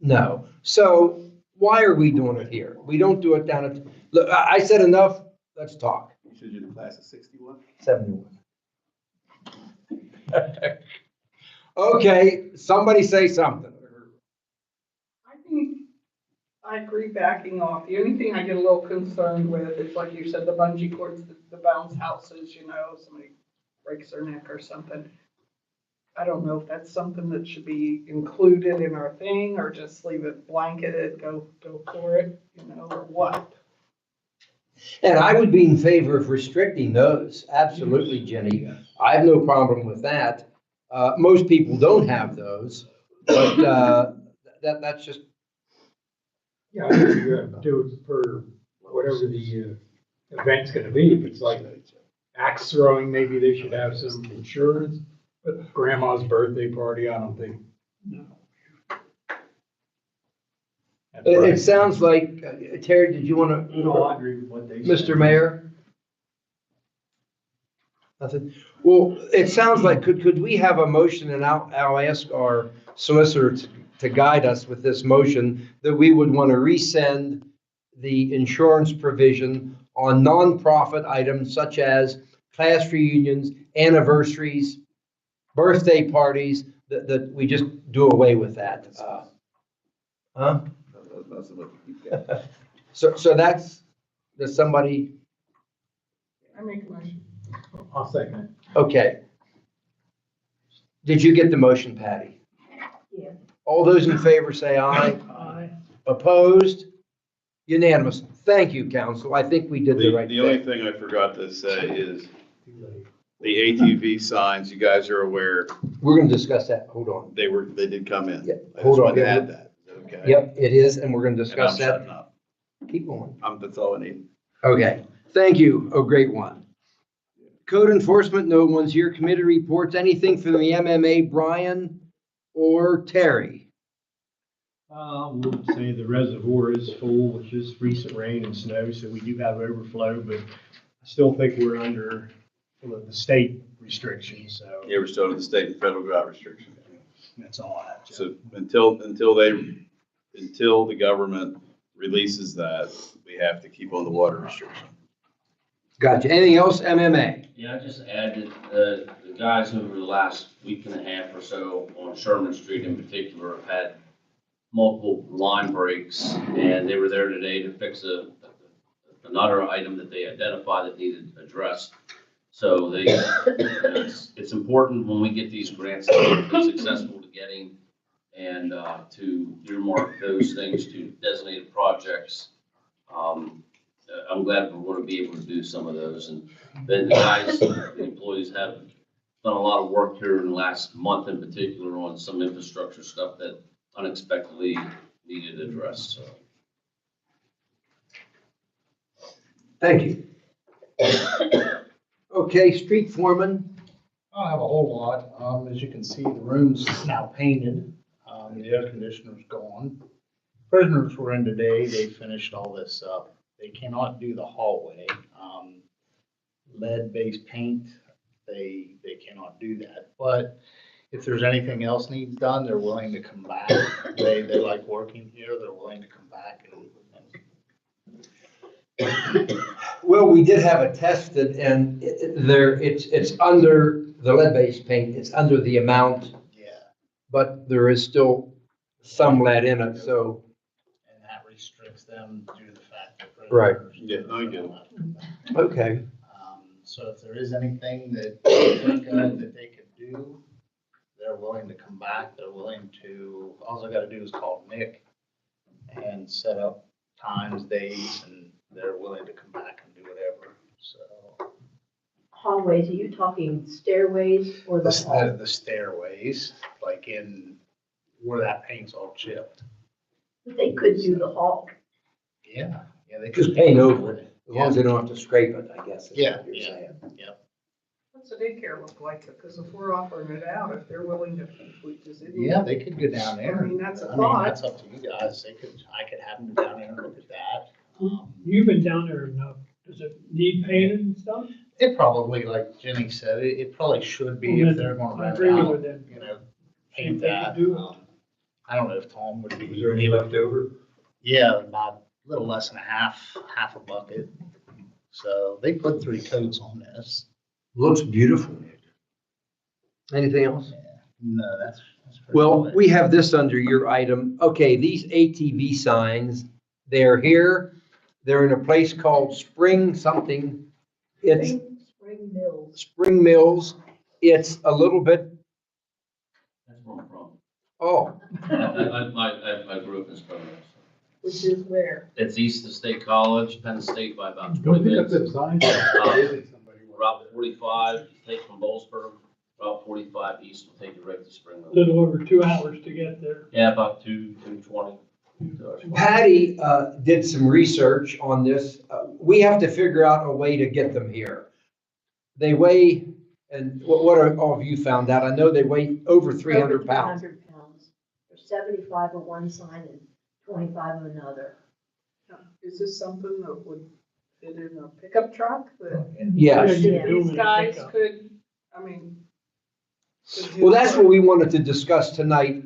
Speaker 1: No. So why are we doing it here? We don't do it down at, look, I said enough, let's talk.
Speaker 6: You said you're the class of 61?
Speaker 1: 71. Okay, somebody say something.
Speaker 7: I think I agree backing off. The only thing I get a little concerned with is, like you said, the bungee cords, the bounce houses, somebody breaks their neck or something. I don't know if that's something that should be included in our thing or just leave it blanketed, go for it, or what.
Speaker 1: And I would be in favor of restricting those. Absolutely, Jenny. I have no problem with that. Most people don't have those, but that's just,
Speaker 8: Yeah, I think you have to do it for whatever the event's gonna be. If it's like axe throwing, maybe they should have some insurance. But grandma's birthday party, I don't think. That's
Speaker 1: it
Speaker 8: right.
Speaker 1: sounds like, Terry, did you want to?
Speaker 4: No, I agree with what they said.
Speaker 1: Mr. Mayor? Nothing? Well, it sounds like, could we have a motion, and I'll ask our solicitor to guide us with this motion, that we would want to resend the insurance provision on nonprofit items such as class reunions, anniversaries, birthday parties, that we just do away with that. Huh?
Speaker 6: That's what you got.
Speaker 1: So that's, does somebody,
Speaker 7: I make a motion.
Speaker 8: I'll second it.
Speaker 1: okay. Did you get the motion, Patty?
Speaker 3: Yeah.
Speaker 1: All those in favor say aye.
Speaker 9: Aye.
Speaker 1: Opposed? Unanimous. Thank you, council. I think we did the right
Speaker 6: The only
Speaker 1: thing.
Speaker 6: thing I forgot to say is the ATV signs, you guys are aware,
Speaker 1: We're gonna discuss that. Hold on.
Speaker 6: they did come in.
Speaker 1: Yeah,
Speaker 6: I
Speaker 1: hold
Speaker 6: just
Speaker 1: on.
Speaker 6: wanted to add that. Is that okay?
Speaker 1: Yep, it is, and we're gonna
Speaker 6: And I'm
Speaker 1: discuss
Speaker 6: shutting
Speaker 1: that.
Speaker 6: up.
Speaker 1: Keep going.
Speaker 6: That's all I need.
Speaker 1: Okay, thank you. Oh, great one. Code enforcement, no one's here. Committee reports, anything from the MMA, Brian or Terry?
Speaker 4: We'll say the reservoir is full with just recent rain and snow, so we do have overflow, but I still think we're under the state restrictions, so
Speaker 6: Yeah, we're still under the state and federal drought restrictions.
Speaker 4: that's all I have. Jeff.
Speaker 6: So until the government releases that, we have to keep on the water restriction.
Speaker 1: Gotcha. Anything else, MMA?
Speaker 12: Yeah, I just add that the guys over the last week and a half or so on Sherman Street in particular have had multiple line breaks, and they were there today to fix another item that they identified that needed addressed. So they, it's important when we get these grants that we're successful to getting and to earmark those things to designated projects. I'm glad we're going to be able to do some of those. And then the guys, the employees have done a lot of work here in the last month in particular on some infrastructure stuff that unexpectedly needed addressed, so.
Speaker 1: Thank you. Okay, street foreman.
Speaker 11: I don't have a whole lot. As you can see, the room's now painted. The air conditioner's gone. Prisoners were in today. They finished all this up. They cannot do the hallway. Lead-based paint, they cannot do that. But if there's anything else needs done, they're willing to come back. They like working here. They're willing to come back and
Speaker 1: Well, we did have it tested, and it's under the lead-based paint, it's under the amount,
Speaker 11: yeah,
Speaker 1: but there is still some lead in it, so.
Speaker 11: and that restricts them due to the fact that.
Speaker 1: Right.
Speaker 6: Yeah, I get it.
Speaker 1: Okay.
Speaker 11: So if there is anything that you think of that they could do, they're willing to come back. They're willing to, all I gotta do is call Nick and set up times, days, and they're willing to come back and do whatever, so.
Speaker 3: Hallways, are you talking stairways or the hall?
Speaker 11: The stairways, like in where that paint's all chipped.
Speaker 3: But they could do the hall.
Speaker 11: Yeah, they
Speaker 1: Just
Speaker 11: could.
Speaker 1: paint over it, as long as they don't have to scrape it, I guess. is
Speaker 11: Yeah,
Speaker 1: what you're
Speaker 11: yeah.
Speaker 1: saying.
Speaker 7: What's the daycare look like? Because if we're offering it out, if they're willing to, does it?
Speaker 11: Yeah, they could go down there.
Speaker 7: I mean, that's a
Speaker 11: I mean,
Speaker 7: thought.
Speaker 11: that's up to you guys. I could have them go down there and look at that.
Speaker 9: You've been down there enough. Does it need painted and stuff?
Speaker 11: It probably, like Jenny said, it probably should be if they're gonna
Speaker 9: I
Speaker 11: rent
Speaker 9: agree
Speaker 11: it
Speaker 9: with
Speaker 11: out,
Speaker 9: them.
Speaker 11: you know,
Speaker 9: See if
Speaker 11: paint
Speaker 9: they can
Speaker 11: that.
Speaker 9: do it.
Speaker 11: I don't know if Tom would
Speaker 8: Is
Speaker 11: be.
Speaker 8: there any left over?
Speaker 11: Yeah, about a little less than half a bucket. So they put 3 coats on this.
Speaker 1: Looks beautiful. Anything else?
Speaker 11: No, that's pretty
Speaker 1: Well,
Speaker 11: much it.
Speaker 1: we have this under your item. Okay, these ATV signs, they're here. They're in a place called Spring something. It's
Speaker 3: Spring Mills.
Speaker 1: Spring Mills. It's a little bit,
Speaker 12: That's where I'm from.
Speaker 1: oh,
Speaker 12: I grew up in Spring Mills.
Speaker 3: Which is where?
Speaker 12: It's east of State College, Penn State by about
Speaker 8: Go
Speaker 12: 20
Speaker 8: pick up
Speaker 12: minutes.
Speaker 8: them signs.
Speaker 12: Route 45, you take from Bowlesboro, Route 45 east will take you right to Spring
Speaker 9: A
Speaker 12: Mills.
Speaker 9: little over 2 hours to get there.
Speaker 12: Yeah, about 2:20.
Speaker 1: Patty did some research on this. We have to figure out a way to get them here. They weigh, and what are all of you found out? I know they weigh over 300 pounds.
Speaker 3: 300 pounds. There's 75 of one sign and 25 of another.
Speaker 7: Is this something that would fit in a pickup truck that
Speaker 1: Yes.
Speaker 9: Yeah.
Speaker 7: these guys could, I mean? could do
Speaker 1: Well, that's
Speaker 7: for-
Speaker 1: what we wanted to discuss tonight.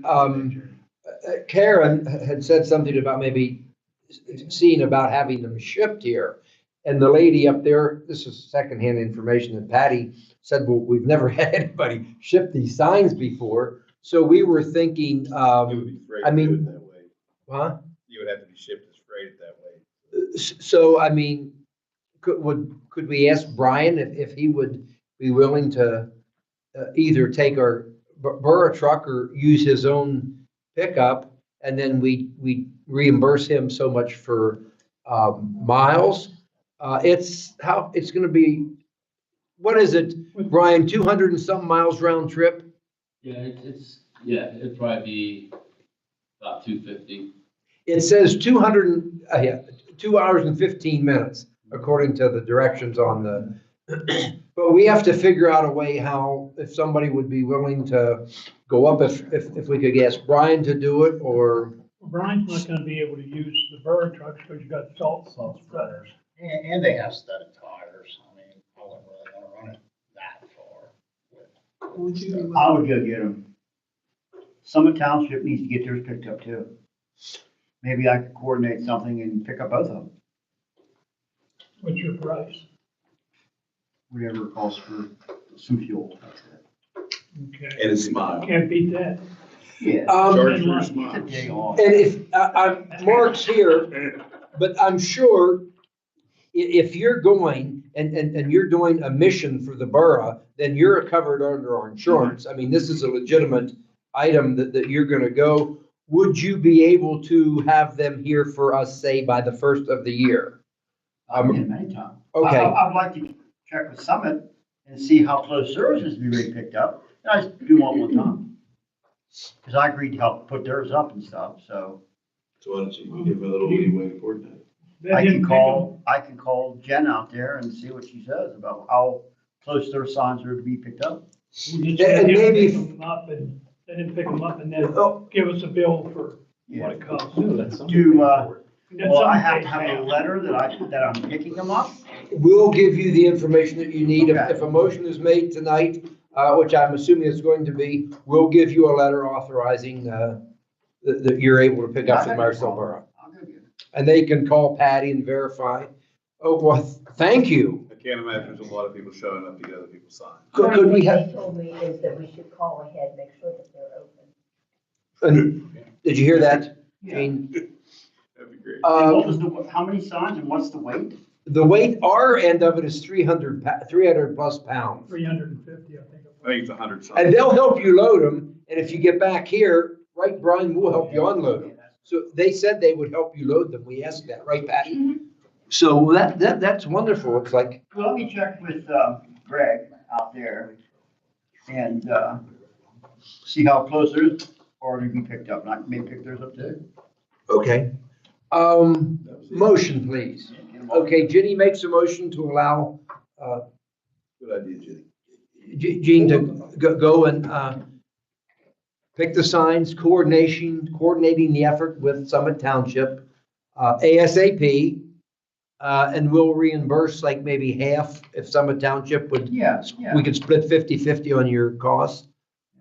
Speaker 1: Karen had said something about maybe seeing about having them shipped here. And the lady up there, this is secondhand information, that Patty said, well, we've never had anybody ship these signs before. So we were thinking,
Speaker 6: It would be freighted
Speaker 1: I mean-
Speaker 6: that way.
Speaker 1: huh?
Speaker 6: You would have to be shipped as freighted that way.
Speaker 1: So, I mean, could we ask Brian if he would be willing to either take our borough truck or use his own pickup, and then we reimburse him so much for miles? It's gonna be, what is it, Brian, 200 and some miles round trip?
Speaker 12: Yeah, it'd probably be about 250.
Speaker 1: It says 2 hours and 15 minutes, according to the directions on the, but we have to figure out a way how, if somebody would be willing to go up, if we could ask Brian to do it, or,
Speaker 9: Brian's not gonna be able to use the Borough trucks because you got salt spreaders.
Speaker 11: And they have studded tires. I mean, I wouldn't really wanna run it that far.
Speaker 7: Would you be
Speaker 13: I would go get them. Summit Township needs to get theirs picked up too. Maybe I could coordinate something and pick up both of them,
Speaker 9: What's your price?
Speaker 13: whatever it costs for some fuel. That's it.
Speaker 9: Okay.
Speaker 6: And a smile.
Speaker 9: Can't beat that.
Speaker 13: Yeah.
Speaker 6: Charge for a
Speaker 13: It's a
Speaker 6: smile.
Speaker 13: day off.
Speaker 1: and if, Mark's here, but I'm sure if you're going and you're doing a mission for the borough, then you're covered under our insurance. I mean, this is a legitimate item that you're gonna go. Would you be able to have them here for us, say, by the first of the year?
Speaker 13: I've been many times.
Speaker 1: Okay.
Speaker 13: I'd like to check with Summit and see how close theirs is to be ready picked up. And I just do want one time. Cause I agreed to help put theirs up and stuff, so
Speaker 6: So why don't you give a little leeway to coordinate?
Speaker 9: Let
Speaker 13: I
Speaker 9: him
Speaker 13: can
Speaker 9: pick
Speaker 13: call Jen out there and see what she says about how close their signs are to be picked up.
Speaker 9: them. Just
Speaker 1: And
Speaker 9: let him
Speaker 1: maybe
Speaker 9: pick
Speaker 1: if-
Speaker 9: them up and let him pick them up and then
Speaker 1: Oh,
Speaker 9: give us a bill for
Speaker 13: Yeah.
Speaker 9: what it costs.
Speaker 8: No, that's something.
Speaker 13: Do,
Speaker 9: Then
Speaker 13: Well, I
Speaker 9: somebody
Speaker 13: have to
Speaker 9: pays
Speaker 13: have a
Speaker 9: half.
Speaker 13: letter that I'm picking them up.
Speaker 1: we'll give you the information that you need.
Speaker 13: Okay.
Speaker 1: If a motion is made tonight, which I'm assuming it's going to be, we'll give you a letter authorizing that you're able to pick up from Meyersdale Borough.
Speaker 13: I'll go get it.
Speaker 1: And they can call Patty and verify. Oh, well, thank you.
Speaker 6: I can't imagine there's a lot of people showing up to get other people's signs.
Speaker 1: Could we
Speaker 3: They
Speaker 1: have,
Speaker 3: told me is that we should call ahead, make sure that they're open.
Speaker 1: and did you hear that,
Speaker 13: Yeah.
Speaker 1: Gene?
Speaker 6: That'd be great.
Speaker 13: And what was how many signs and what's the weight?
Speaker 1: The weight, our end of it is 300 plus pounds.
Speaker 9: 350, I think.
Speaker 6: I think it's 100
Speaker 1: And
Speaker 6: something.
Speaker 1: they'll help you load them. And if you get back here, right, Brian, we'll help you unload them. So they said they would help you load them. We asked that, right, Patty? So that's wonderful. It's like,
Speaker 13: Well, let me check with Greg out there and see how close theirs are to be picked up. And I can maybe pick theirs up too.
Speaker 1: okay. Motion, please.
Speaker 13: Get 'em all.
Speaker 1: Okay, Ginny makes a motion to allow
Speaker 6: Good idea, Jenny.
Speaker 1: Gene to go and pick the signs, coordinating the effort with Summit Township, ASAP. And we'll reimburse like maybe half if Summit Township would,
Speaker 13: Yeah, yeah.
Speaker 1: we could split 50/50 on your costs.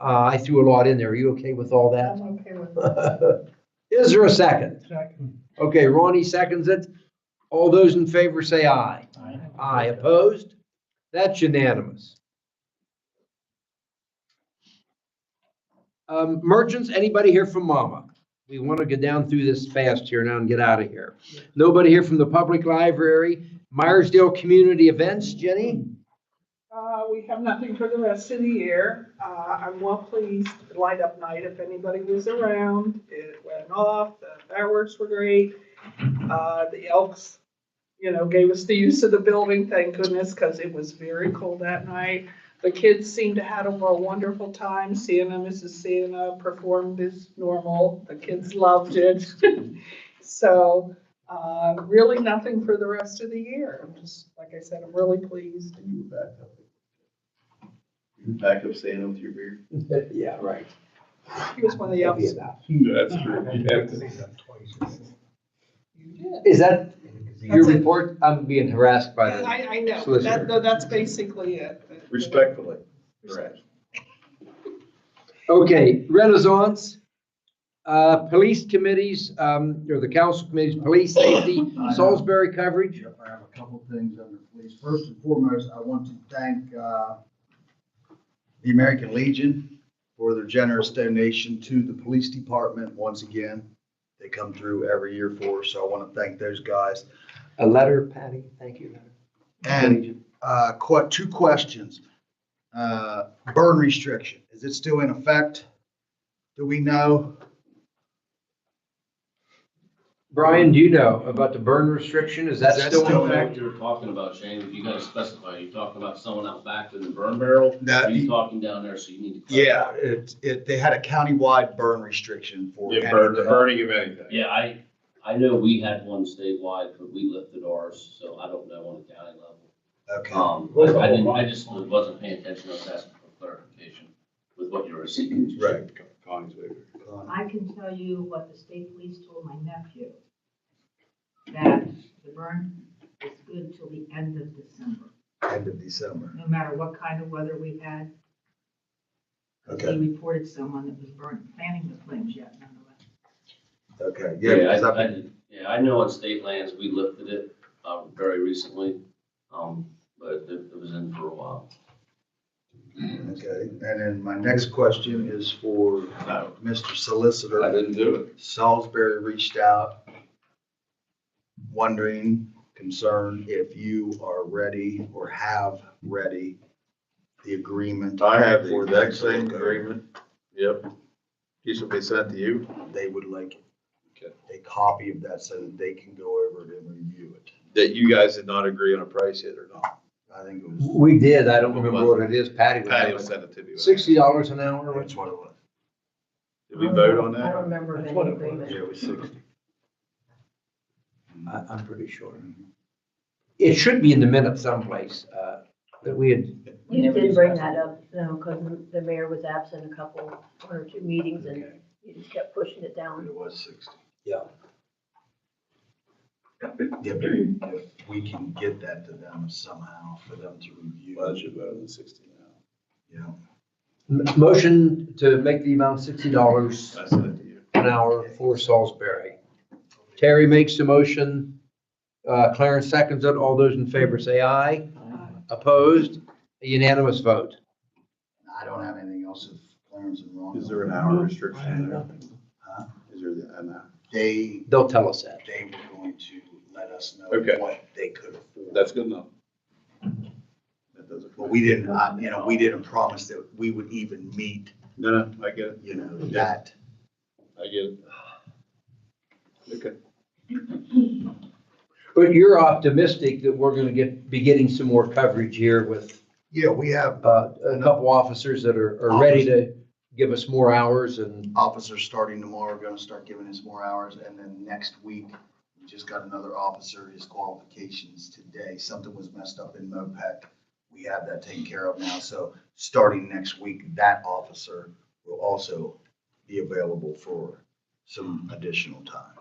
Speaker 1: I threw a lot in there. Are you okay with all that?
Speaker 7: I'm okay with that.
Speaker 1: Is there a second?
Speaker 9: Second.
Speaker 1: Okay, Ronnie seconds it. All those in favor say aye. Aye, opposed? That's unanimous. Merchants, anybody here from Mama? We want to get down through this fast here now and get out of here. Nobody here from the public library? Meyersdale Community Events, Jenny?
Speaker 7: We have nothing for the rest of the year. I'm well pleased. Light up night, if anybody was around, it went off. The fireworks were great. The Elks, gave us the use of the building, thank goodness, because it was very cold that night. The kids seemed to have a wonderful time. Sienna, Mrs. Sienna performed as normal. The kids loved it. So, really nothing for the rest of the year. I'm just, like I said, I'm really pleased.
Speaker 6: You back up staying with your beard?
Speaker 1: Yeah, right.
Speaker 7: He was one of the Elks.
Speaker 6: That's true. You have to.
Speaker 7: You did.
Speaker 1: Is that your
Speaker 7: That's it.
Speaker 1: report? I'm being harassed by the
Speaker 7: I know,
Speaker 1: solicitor.
Speaker 7: that's basically it.
Speaker 6: Respectfully. Correct.
Speaker 1: Okay, Renaissance, police committees, or the council committees, police safety, Salisbury coverage.
Speaker 14: Yep, I have a couple things under police. First and foremost, I want to thank the American Legion for their generous donation to the police department. Once again, they come through every year for us, so I want to thank those guys.
Speaker 1: A letter, Patty, thank you.
Speaker 14: And two questions. Burn restriction, is it still in effect? Do we know?
Speaker 1: Brian, do you know about the burn restriction? Is that still in
Speaker 12: What
Speaker 1: effect?
Speaker 12: you're talking about, Shane, if you gotta specify, are you talking about someone out back in the burn barrel? Or are you talking down there, so you need to?
Speaker 14: Yeah, they had a countywide burn restriction for.
Speaker 6: Yeah, the burning of anything.
Speaker 12: Yeah, I know we had one statewide, but we lifted ours, so I don't know on the county level.
Speaker 14: Okay.
Speaker 12: I just wasn't paying attention, I was asking for clarification with what you were seeking.
Speaker 6: Right. Connie's way.
Speaker 3: I can tell you what the state police told my nephew, that the burn is good till the end of December,
Speaker 14: End of December.
Speaker 3: no matter what kind of weather we've had.
Speaker 14: Okay.
Speaker 3: He reported someone that was fanning the flames yet, nonetheless.
Speaker 14: Okay,
Speaker 12: Yeah, I know on state lands, we lifted it, very recently, but it was in for a while.
Speaker 14: Okay, and then my next question is for Mr. Solicitor.
Speaker 6: I didn't do it.
Speaker 14: Salisbury reached out, wondering, concerned if you are ready or have ready the agreement.
Speaker 6: I have the
Speaker 14: for
Speaker 6: exact same agreement. Yep. These will be sent to you.
Speaker 14: They would like
Speaker 6: Okay.
Speaker 14: a copy of that so that they can go over it and review it.
Speaker 6: That you guys did not agree on a price yet or not?
Speaker 14: I think it was,
Speaker 1: We did, I don't remember what it is, Patty.
Speaker 6: Patty will send it to you.
Speaker 1: $60 an hour?
Speaker 14: that's what it was.
Speaker 6: Did we vote on
Speaker 3: I don't
Speaker 6: that?
Speaker 3: remember of
Speaker 1: That's
Speaker 3: any
Speaker 1: what it was.
Speaker 3: agreement.
Speaker 14: Yeah, it was 60.
Speaker 1: I'm pretty sure. It should be in the minutes someplace, that we had.
Speaker 3: You did bring that up, because the mayor was absent one or two meetings, and you just kept pushing it down.
Speaker 14: It was 60.
Speaker 1: Yeah.
Speaker 14: Yeah, but if we can get that to them somehow for them to review.
Speaker 6: Well, that should be better than 60 now.
Speaker 14: Yeah.
Speaker 1: Motion to make the amount $60
Speaker 6: I sent it to you.
Speaker 1: an hour for Salisbury. Terry makes the motion, Clarence seconds it. All those in favor say aye. Opposed? A unanimous vote.
Speaker 14: I don't have anything else if Clarence and Ron.
Speaker 6: Is there an hour restriction there?
Speaker 14: Huh?
Speaker 6: Is there an hour?
Speaker 1: They'll tell us that.
Speaker 14: They were going to let us know
Speaker 6: Okay.
Speaker 14: what they could afford.
Speaker 6: That's good enough. That doesn't.
Speaker 14: But we didn't, we didn't promise that we would even meet,
Speaker 6: No, I get it.
Speaker 14: that.
Speaker 6: I get it. Okay.
Speaker 1: But you're optimistic that we're gonna be getting some more coverage here with,
Speaker 14: Yeah, we have
Speaker 1: a couple officers that are ready to give us more hours and.
Speaker 14: officers starting tomorrow, going to start giving us more hours. And then next week, we just got another officer, his qualifications today. Something was messed up in MOPEC. We have that taken care of now. So starting next week, that officer will also be available for some additional time.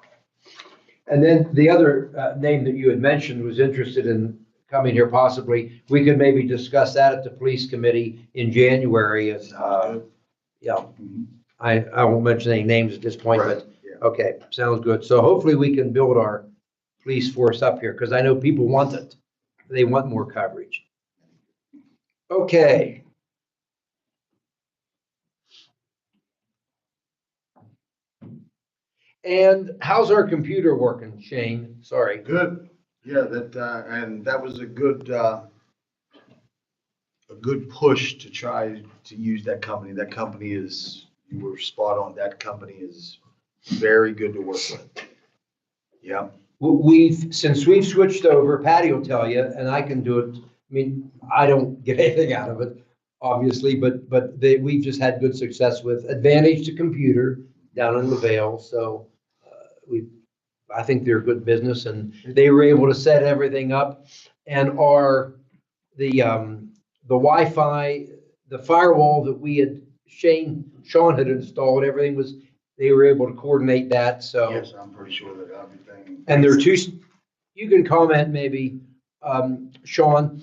Speaker 1: And then the other name that you had mentioned was interested in coming here possibly. We could maybe discuss that at the police committee in January. And, yeah, I won't mention any names at this point,
Speaker 14: Right,
Speaker 1: but,
Speaker 14: yeah.
Speaker 1: okay, sounds good. So hopefully we can build our police force up here because I know people want it. They want more coverage. Okay. And how's our computer working, Shane? Sorry.
Speaker 14: Good. Yeah, and that was a good push to try to use that company. That company is, you were spot on. That company is very good to work with. Yeah.
Speaker 1: Since we've switched over, Patty will tell you, and I can do it. I mean, I don't get anything out of it, obviously, but we've just had good success with Advantage to Computer down in LaVale. So I think they're a good business, and they were able to set everything up. And the Wi-Fi, the firewall that Sean had installed, they were able to coordinate that. So
Speaker 14: Yes, I'm pretty sure that everything.
Speaker 1: and there are two. You can comment maybe, Sean.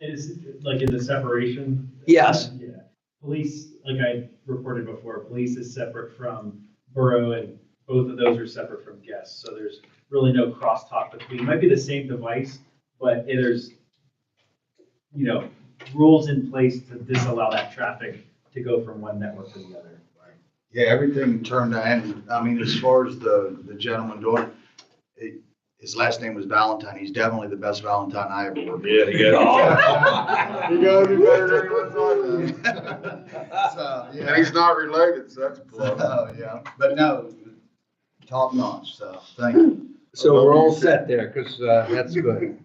Speaker 15: Is like in the separation?
Speaker 1: Yes.
Speaker 15: Yeah. Police, like I reported before, police is separate from borough, and both of those are separate from guests. So there's really no crosstalk between. It might be the same device, but there's, rules in place to disallow that traffic to go from one network to the other.
Speaker 14: Yeah, everything turned out, and I mean, as far as the gentleman doing it, his last name was Valentine. He's definitely the best Valentine I ever worked with.
Speaker 6: Yeah, he got
Speaker 14: He goes, he better than he was. So, yeah.
Speaker 6: And he's not related, so that's a plus.
Speaker 14: So, yeah, but no, top notch, so thank you.
Speaker 1: So we're all set there because that's good.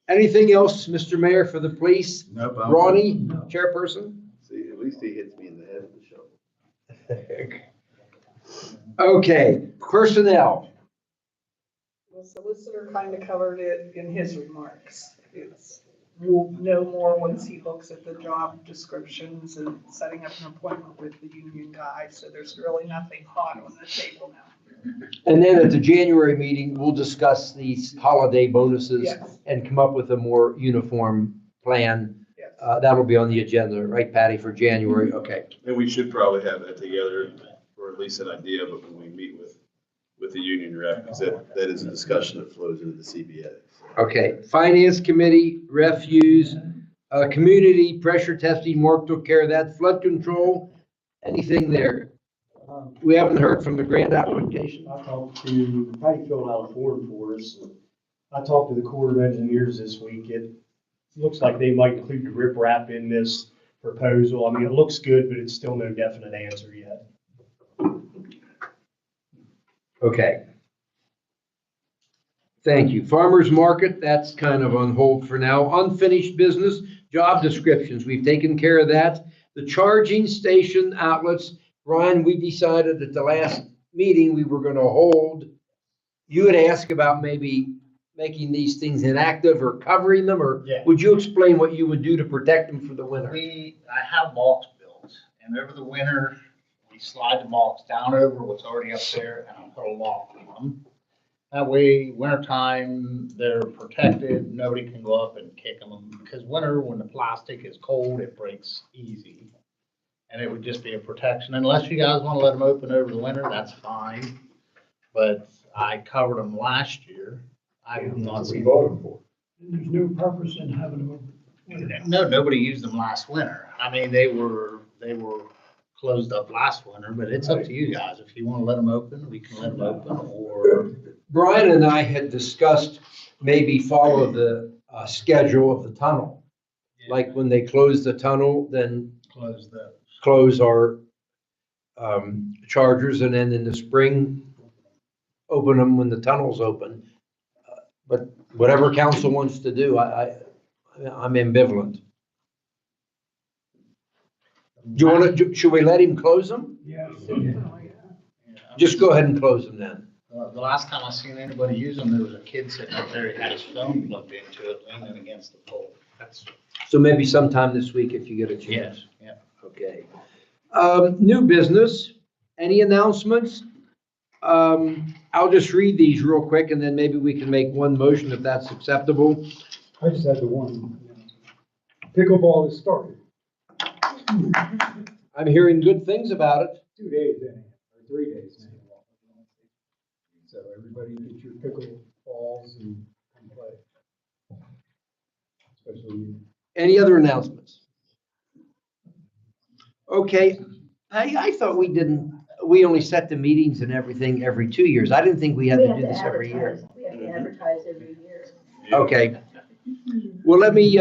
Speaker 1: Anything else, Mr. Mayor, for the police?
Speaker 14: Nope.
Speaker 1: Ronnie, chairperson?
Speaker 6: See, at least he hits me in the head with the shovel.
Speaker 1: Okay, personnel.
Speaker 7: The solicitor kind of covered it in his remarks. We'll know more once he looks at the job descriptions and setting up an appointment with the union guy. So there's really nothing hot on the table now.
Speaker 1: And then at the January meeting, we'll discuss these holiday bonuses
Speaker 7: Yes.
Speaker 1: and come up with a more uniform plan.
Speaker 7: Yes.
Speaker 1: That'll be on the agenda, right, Patty, for January? Okay.
Speaker 6: And we should probably have that together, or at least an idea, but when we meet with the union rep, because that is a discussion that flows into the CBA.
Speaker 1: Okay, Finance Committee, refuse, community pressure testing, Mark took care of that, flood control, anything there? We haven't heard from the grant application.
Speaker 4: I talked to, Patty filled out a form for us. I talked to the Corps of Engineers this week. It looks like they might include the riprap in this proposal. I mean, it looks good, but it's still no definite answer yet.
Speaker 1: Okay. Thank you. Farmers Market, that's kind of on hold for now. Unfinished business, job descriptions, we've taken care of that. The charging station outlets, Brian, we decided at the last meeting we were gonna hold. You had asked about maybe making these things inactive or covering them, or
Speaker 11: Yeah.
Speaker 1: would you explain what you would do to protect them for the winter?
Speaker 11: I have mulch built, and over the winter, we slide the mulch down over what's already up there, and I'll put a lock on them. That way, wintertime, they're protected, nobody can go up and kick them, because winter, when the plastic is cold, it breaks easy. And it would just be a protection, unless you guys want to let them open over the winter, that's fine. But I covered them last year. I have not seen.
Speaker 9: There's no purpose in having them open.
Speaker 11: No, nobody used them last winter. I mean, they were closed up last winter, but it's up to you guys. If you want to let them open, we can let them open, or.
Speaker 1: Brian and I had discussed maybe follow the schedule of the tunnel. Like when they close the tunnel, then close our chargers, and then in the spring, open them when the tunnel's open. But whatever council wants to do, I'm ambivalent. Do you want to, should we let him close them?
Speaker 9: Yeah.
Speaker 1: Just go ahead and close them then.
Speaker 11: The last time I seen anybody use them, there was a kid sitting up there, he had his phone plugged into it, leaning against the pole.
Speaker 1: So maybe sometime this week if you get a chance.
Speaker 11: Yeah.
Speaker 1: Okay. New business, any announcements? I'll just read these real quick and then maybe we can make one motion if that's acceptable.
Speaker 8: I just had the one, pickleball is started.
Speaker 1: I'm hearing good things about it.
Speaker 8: 2 days in, or 3 days in. So everybody get your pickleballs and come play. Especially you.
Speaker 1: Any other announcements? Okay, I thought we only set the meetings and everything every 2 years. I didn't think we had to do this every year.
Speaker 5: We have to advertise every year.
Speaker 1: Okay. Well, let me,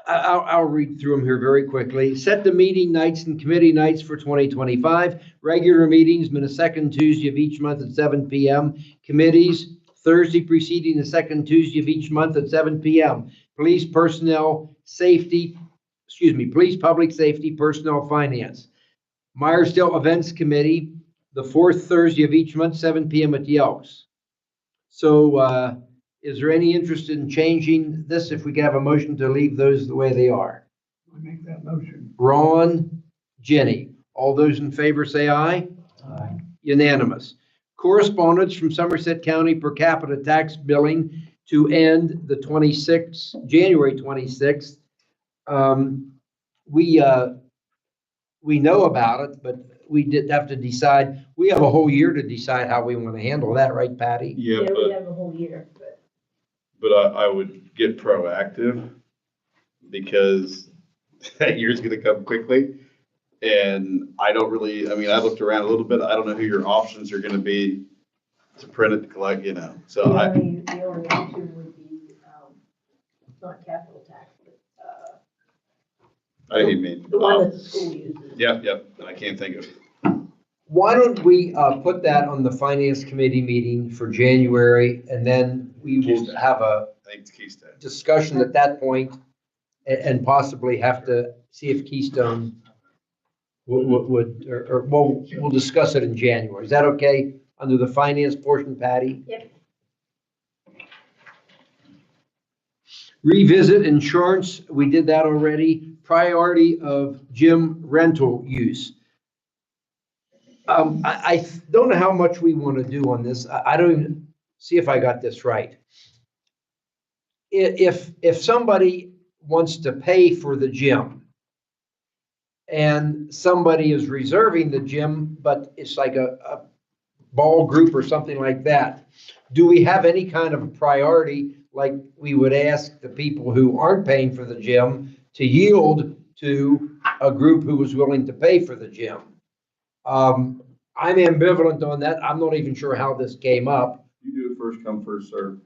Speaker 1: I'll read through them here very quickly. Set the meeting nights and committee nights for 2025. Regular meetings been the second Tuesday of each month at 7 p.m. Committees, Thursday preceding the second Tuesday of each month at 7 p.m. Police personnel, police public safety, personnel finance. Meyersdale Events Committee, the fourth Thursday of each month, 7 p.m. at the Elks. So, is there any interest in changing this if we can have a motion to leave those the way they are?
Speaker 9: I make that motion.
Speaker 1: Ron, Jenny, all those in favor say aye.
Speaker 8: Aye.
Speaker 1: Unanimous. Correspondence from Somerset County per capita tax billing to end the January 26th. We know about it, but we did have to decide. We have a whole year to decide how we want to handle that, right, Patty?
Speaker 6: Yeah,
Speaker 5: We
Speaker 6: but,
Speaker 5: have a whole year, but.
Speaker 6: but I would get proactive because that year's gonna come quickly. And I don't really, I mean, I looked around a little bit. I don't know who your options are gonna be to print it, to collect, so
Speaker 5: The only option would be, not capital tax, but,
Speaker 6: I mean.
Speaker 5: the one that the school uses.
Speaker 6: Yep, and I can't think of.
Speaker 1: Why don't we put that on the finance committee meeting for January, and then we will have a
Speaker 6: I think it's Keystone.
Speaker 1: discussion at that point and possibly have to see if Keystone would, or we'll discuss it in January. Is that okay under the finance portion, Patty?
Speaker 5: Yep.
Speaker 1: Revisit insurance, we did that already. Priority of gym rental use. I don't know how much we want to do on this. I don't even see if I got this right. If somebody wants to pay for the gym and somebody is reserving the gym, but it's like a ball group or something like that, do we have any kind of a priority, like we would ask the people who aren't paying for the gym to yield to a group who was willing to pay for the gym? I'm ambivalent on that. I'm not even sure how this came up.
Speaker 6: You do it first come, first serve.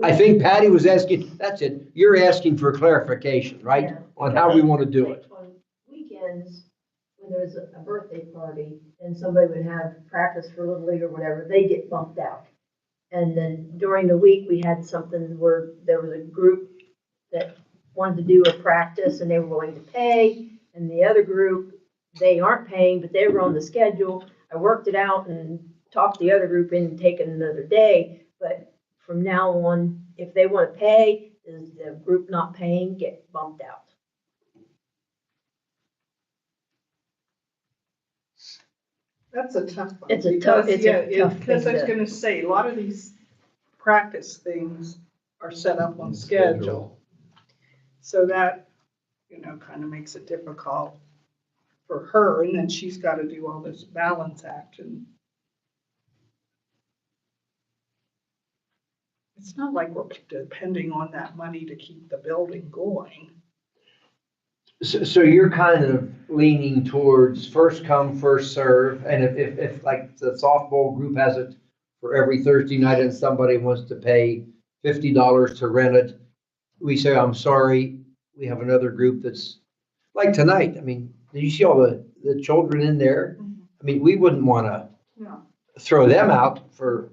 Speaker 1: I think Patty was asking, that's it, you're asking for clarification, right?
Speaker 5: Yeah.
Speaker 1: On how we want to do it.
Speaker 5: On weekends, when there's a birthday party and somebody would have practice for Little League or whatever, they get bumped out. And then during the week, we had something where there was a group that wanted to do a practice and they were willing to pay. And the other group, they aren't paying, but they were on the schedule. I worked it out and talked the other group into taking another day. But from now on, if they want to pay, is the group not paying, get bumped out.
Speaker 7: That's a tough one.
Speaker 5: It's a tough
Speaker 7: because,
Speaker 5: thing
Speaker 7: Because I was
Speaker 5: to-
Speaker 7: gonna say, a lot of these practice things are set up on schedule. So that, kind of makes it difficult for her, and then she's gotta do all this balance act and it's not like we're depending on that money to keep the building going.
Speaker 1: So you're kind of leaning towards first come, first serve, and if like the softball group has it for every Thursday night and somebody wants to pay $50 to rent it, we say, I'm sorry, we have another group that's, like tonight, I mean, did you see all the children in there? I mean, we wouldn't want to
Speaker 7: No.
Speaker 1: throw them out for,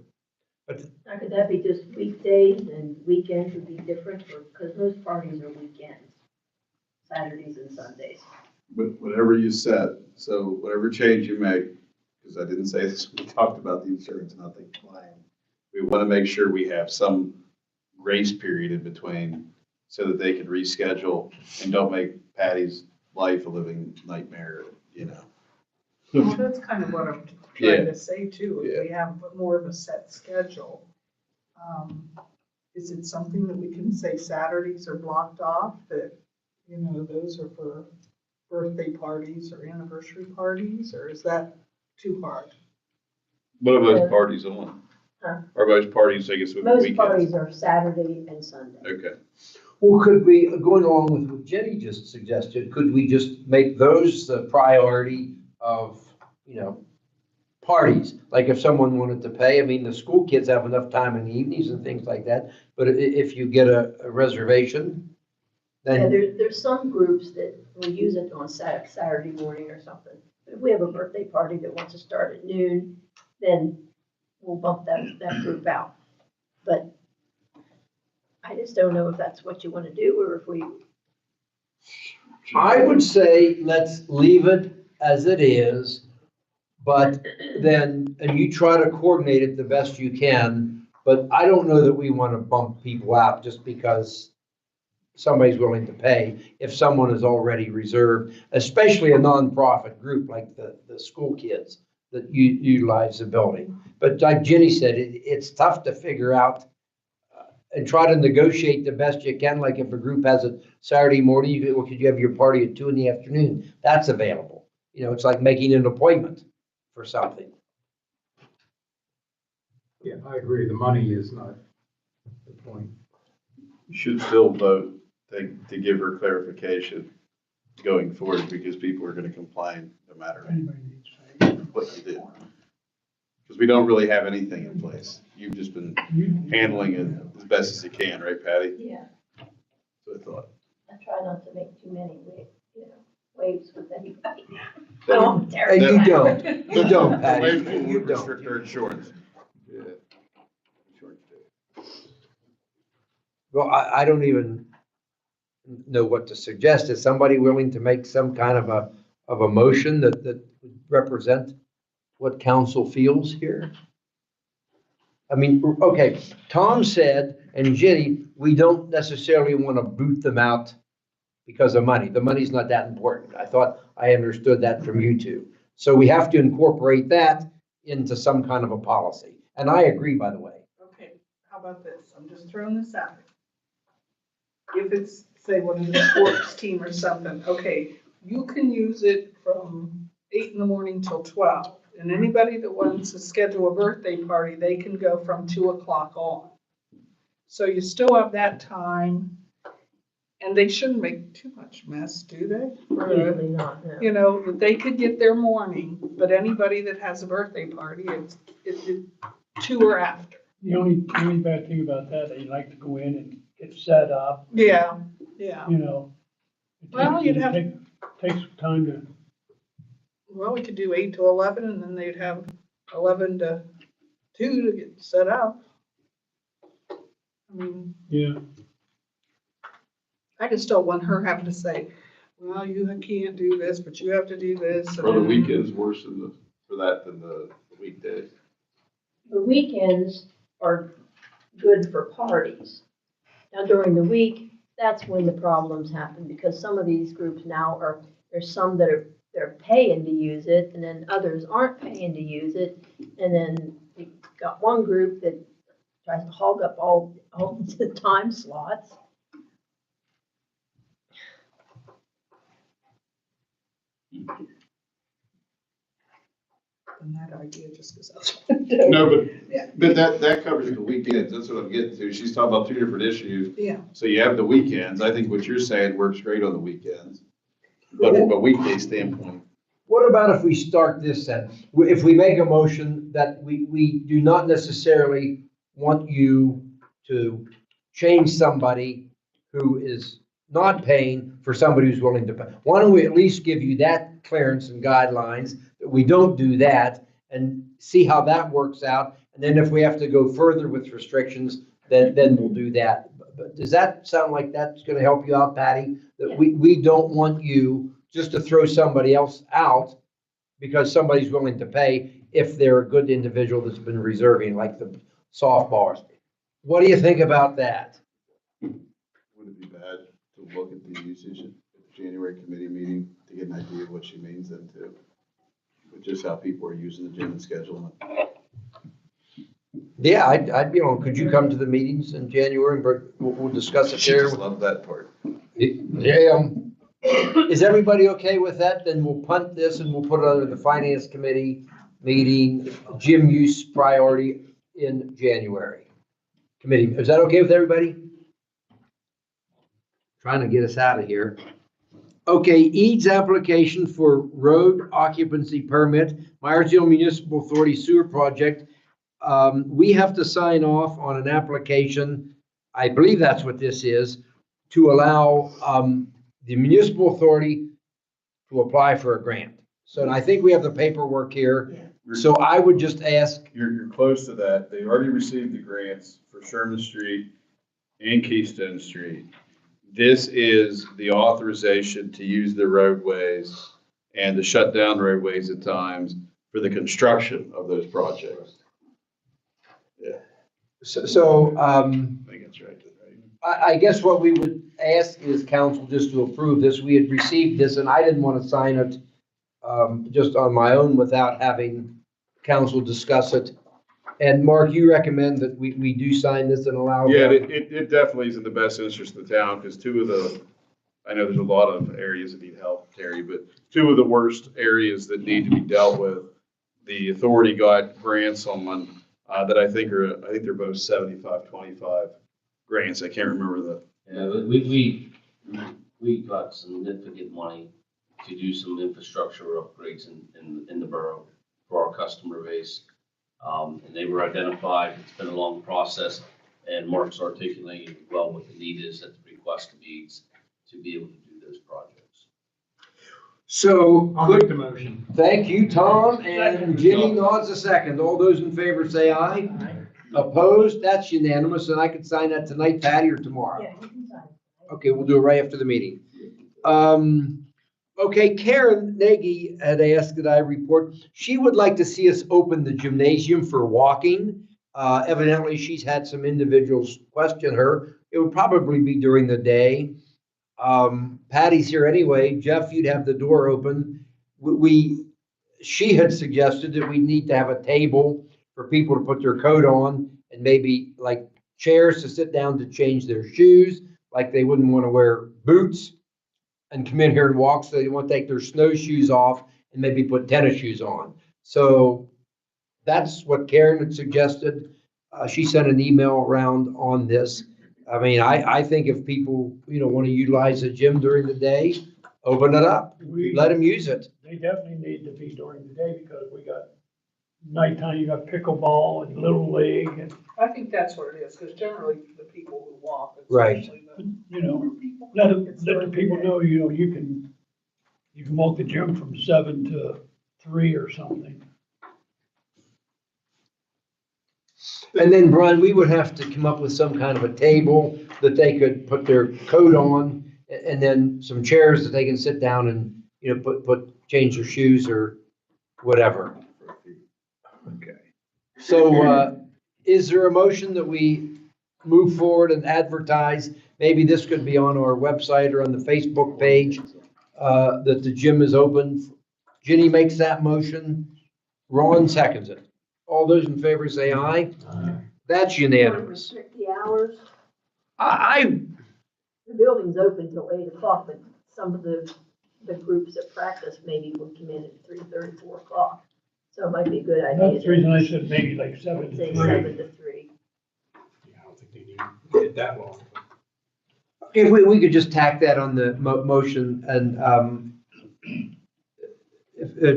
Speaker 5: Now, could that be just weekdays and weekends would be different because most parties are weekends, Saturdays and Sundays.
Speaker 6: Whatever you said, so whatever change you make, because I didn't say this, we talked about the insurance and I think we want to make sure we have some grace period in between so that they can reschedule and don't make Patty's life a living nightmare,
Speaker 7: Well, that's kind of what I'm
Speaker 6: Yeah.
Speaker 7: trying to say too. If we have more of a set schedule, is it something that we can say Saturdays are blocked off, that, you know, those are for birthday parties or anniversary parties, or is that too hard?
Speaker 6: What are those parties on?
Speaker 5: Huh?
Speaker 6: Are those parties, I guess, with the
Speaker 5: Most
Speaker 6: weekends?
Speaker 5: parties are Saturday and Sunday.
Speaker 6: Okay.
Speaker 1: Well, could we, going along with what Jenny just suggested, could we just make those the priority of, you know, parties? Like if someone wanted to pay, I mean, the school kids have enough time in the evenings and things like that, but if you get a reservation,
Speaker 5: Yeah,
Speaker 1: then,
Speaker 5: there's some groups that will use it on Saturday morning or something. But if we have a birthday party that wants to start at noon, then we'll bump that group out. But I just don't know if that's what you want to do, or if we,
Speaker 1: I would say let's leave it as it is, but then, and you try to coordinate it the best you can, but I don't know that we want to bump people out just because somebody's willing to pay if someone is already reserved, especially a nonprofit group like the school kids that utilize the building. But like Jenny said, it's tough to figure out and try to negotiate the best you can. Like if a group has a Saturday morning, could you have your party at 2 PM? That's available. You know, it's like making an appointment for something.
Speaker 8: Yeah, I agree. The money is not the point.
Speaker 6: You should still vote to give her clarification going forward, because people are gonna complain no matter
Speaker 9: Anybody needs
Speaker 6: what you do. Because we don't really have anything in place. You've just been handling it as best as you can, right, Patty?
Speaker 5: yeah,
Speaker 6: So I thought.
Speaker 5: I try not to make too many, waves with anybody.
Speaker 6: That-
Speaker 5: No, I'm terrible.
Speaker 1: You don't, you don't,
Speaker 6: The
Speaker 1: Patty.
Speaker 6: waves will
Speaker 1: You don't.
Speaker 6: restrict their insurance. Yeah. Insurance too.
Speaker 1: Well, I don't even know what to suggest. Is somebody willing to make some kind of a motion that would represent what council feels here? I mean, okay, Tom said, and Jenny, we don't necessarily want to boot them out because of money. The money's not that important. I thought I understood that from you two. So we have to incorporate that into some kind of a policy. And I agree, by the way.
Speaker 7: Okay, how about this? I'm just throwing this out. If it's, say, one of the sports team or something, okay, you can use it from 8 AM till 12. And anybody that wants to schedule a birthday party, they can go from 2 o'clock on. So you still have that time, and they shouldn't make too much mess, do they?
Speaker 5: Usually not, no.
Speaker 7: You know, they could get their morning, but anybody that has a birthday party, it's 2 or after.
Speaker 9: The only bad thing about that, they like to go in and get set up,
Speaker 7: Yeah.
Speaker 9: you know.
Speaker 7: Well, you'd have-
Speaker 9: Takes some time to,
Speaker 7: Well, we could do 8 to 11, and then they'd have 11 to 2 to get set up. I mean,
Speaker 9: yeah.
Speaker 7: I just don't want her having to say, well, you can't do this, but you have to do this. and
Speaker 6: Are the
Speaker 7: then-
Speaker 6: weekends worse than for that than the weekdays?
Speaker 5: The weekends are good for parties. Now, during the week, that's when the problems happen, because some of these groups now there's some that they're paying to use it, and then others aren't paying to use it. And then you got one group that tries to hog up all the time slots.
Speaker 7: And that idea just goes out.
Speaker 6: No,
Speaker 7: Yeah.
Speaker 6: but that covers the weekends. That's what I'm getting to. She's talking about two different issues.
Speaker 7: Yeah.
Speaker 6: So you have the weekends. I think what you're saying works great on the weekends. But from a weekday standpoint,
Speaker 1: What about if we start this then? If we make a motion that we do not necessarily want you to change somebody who is not paying for somebody who's willing to pay. Why don't we at least give you that clearance and guidelines that we don't do that and see how that works out? And then if we have to go further with restrictions, then we'll do that. But does that sound like that's gonna help you out, Patty? That we don't want you just to throw somebody else out because somebody's willing to pay if they're a good individual that's been reserving, like the softballers. What do you think about that?
Speaker 6: would it be bad to look at the usage at the January committee meeting to get an idea of what she means then too? with just how people are using the gym and scheduling it.
Speaker 1: Yeah, I'd be on. Could you come to the meetings in January and we'll discuss it
Speaker 6: She
Speaker 1: there?
Speaker 6: just loved that part.
Speaker 1: Yeah. Is everybody okay with that? Then we'll punt this and we'll put it under the finance committee meeting, gym use priority in January. Committee, is that okay with everybody? Trying to get us out of here. Okay, Eads application for road occupancy permit, Meyersdale Municipal Authority Sewer Project. We have to sign off on an application, I believe that's what this is, to allow the municipal authority to apply for a grant. So I think we have the paperwork here. So I would just ask.
Speaker 6: You're close to that. They've already received the grants for Sherman Street and Keystone Street. This is the authorization to use the roadways and to shut down roadways at times for the construction of those projects. Yeah.
Speaker 1: So,
Speaker 6: I think that's right.
Speaker 1: I guess what we would ask is council just to approve this. We had received this and I didn't want to sign it just on my own without having council discuss it. And Mark, you recommend that we do sign this and allow?
Speaker 6: Yeah, it definitely is in the best interest of the town, because I know there's a lot of areas that need help, Terry, but two of the worst areas that need to be dealt with, the authority got grants on that I think they're both 75-25 grants. I can't remember the.
Speaker 12: Yeah, but we got significant money to do some infrastructure upgrades in the borough for our customer base. And they were identified. It's been a long process, and Mark's articulating well what the need is at the request of needs to be able to do those projects.
Speaker 1: So.
Speaker 8: I'll make the motion.
Speaker 1: Thank you, Tom, and Jimmy nods a second. All those in favor say aye. Opposed? That's unanimous, and I could sign that tonight, Patty, or tomorrow.
Speaker 5: Yeah, you can sign.
Speaker 1: Okay, we'll do it right after the meeting. Okay, Karen Nagy had asked that I report. She would like to see us open the gymnasium for walking. Evidently, she's had some individuals question her. It would probably be during the day. Patty's here anyway. Jeff, you'd have the door open. She had suggested that we need to have a table for people to put their coat on and maybe like chairs to sit down to change their shoes, like they wouldn't want to wear boots and come in here and walk, so they want to take their snowshoes off and maybe put tennis shoes on. So that's what Karen had suggested. She sent an email around on this. I mean, I think if people, want to utilize the gym during the day, open it up, let them use it.
Speaker 9: They definitely need to be during the day because we got nighttime, you got pickleball and little league and,
Speaker 7: I think that's what it is, because generally the people who walk,
Speaker 1: Right.
Speaker 7: especially the.
Speaker 9: let the people know, you can walk the gym from 7 to 3 or something.
Speaker 1: And then, Brian, we would have to come up with some kind of a table that they could put their coat on, and then some chairs that they can sit down and, change their shoes or whatever.
Speaker 6: Okay.
Speaker 1: So, is there a motion that we move forward and advertise? Maybe this could be on our website or on the Facebook page, that the gym is open. Ginny makes that motion. Ron seconds it. All those in favor say aye. That's unanimous.
Speaker 5: Restrict the hours.
Speaker 1: I,
Speaker 5: The building's open till 8 o'clock, but some of the groups that practice maybe would come in at 3:30, 4 o'clock. So it might be a good idea.
Speaker 9: That's the reason I said maybe like 7 to 3.
Speaker 5: Say 7 to 3.
Speaker 8: Yeah, I don't think they need it that long.
Speaker 1: if we could just tack that on the motion and,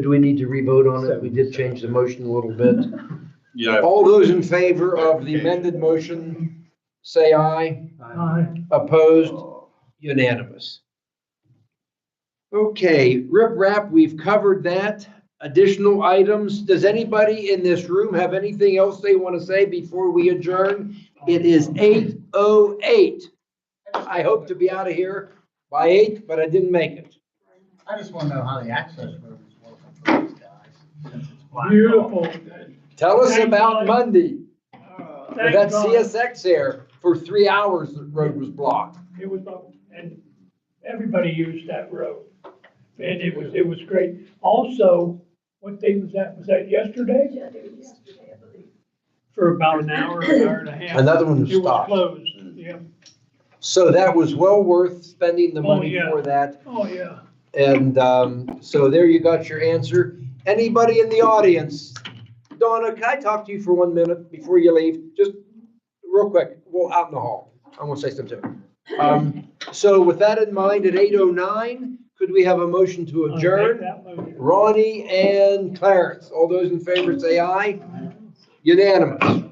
Speaker 1: do we need to re-vote on it? We did change the motion a little bit.
Speaker 6: Yeah.
Speaker 1: All those in favor of the amended motion, say aye.
Speaker 9: Aye.
Speaker 1: Opposed? Unanimous. Okay, rip-rap, we've covered that. Additional items. Does anybody in this room have anything else they want to say before we adjourn? It is 8:08. I hope to be out of here by 8, but I didn't make it.
Speaker 11: I just want to know how the access road is working for these guys. Since it's blocked off.
Speaker 9: Beautiful.
Speaker 1: Tell us
Speaker 9: Thank
Speaker 1: about
Speaker 9: God.
Speaker 1: Monday.
Speaker 9: Thank
Speaker 1: That
Speaker 9: God.
Speaker 1: CSX there, for 3 hours, the road was blocked.
Speaker 9: It was, and everybody used that road. And it was great. Also, What day was that? Was that yesterday?
Speaker 5: Yeah, they were yesterday, I believe.
Speaker 9: For about an hour and a half.
Speaker 1: Another one was
Speaker 9: It was
Speaker 1: stopped.
Speaker 9: closed, yeah.
Speaker 1: So that was well worth spending the
Speaker 9: Oh,
Speaker 1: money
Speaker 9: yeah.
Speaker 1: for that.
Speaker 9: Oh, yeah.
Speaker 1: And so there you got your answer. Anybody in the audience? Donna, can I talk to you for 1 minute before you leave? Just real quick, well, out in the hall. I want to say something. So with that in mind, at 8:09, could we have a motion to
Speaker 9: I'll make
Speaker 1: adjourn?
Speaker 9: that motion.
Speaker 1: Ronnie and Clarence, all those in favor say aye. Unanimous.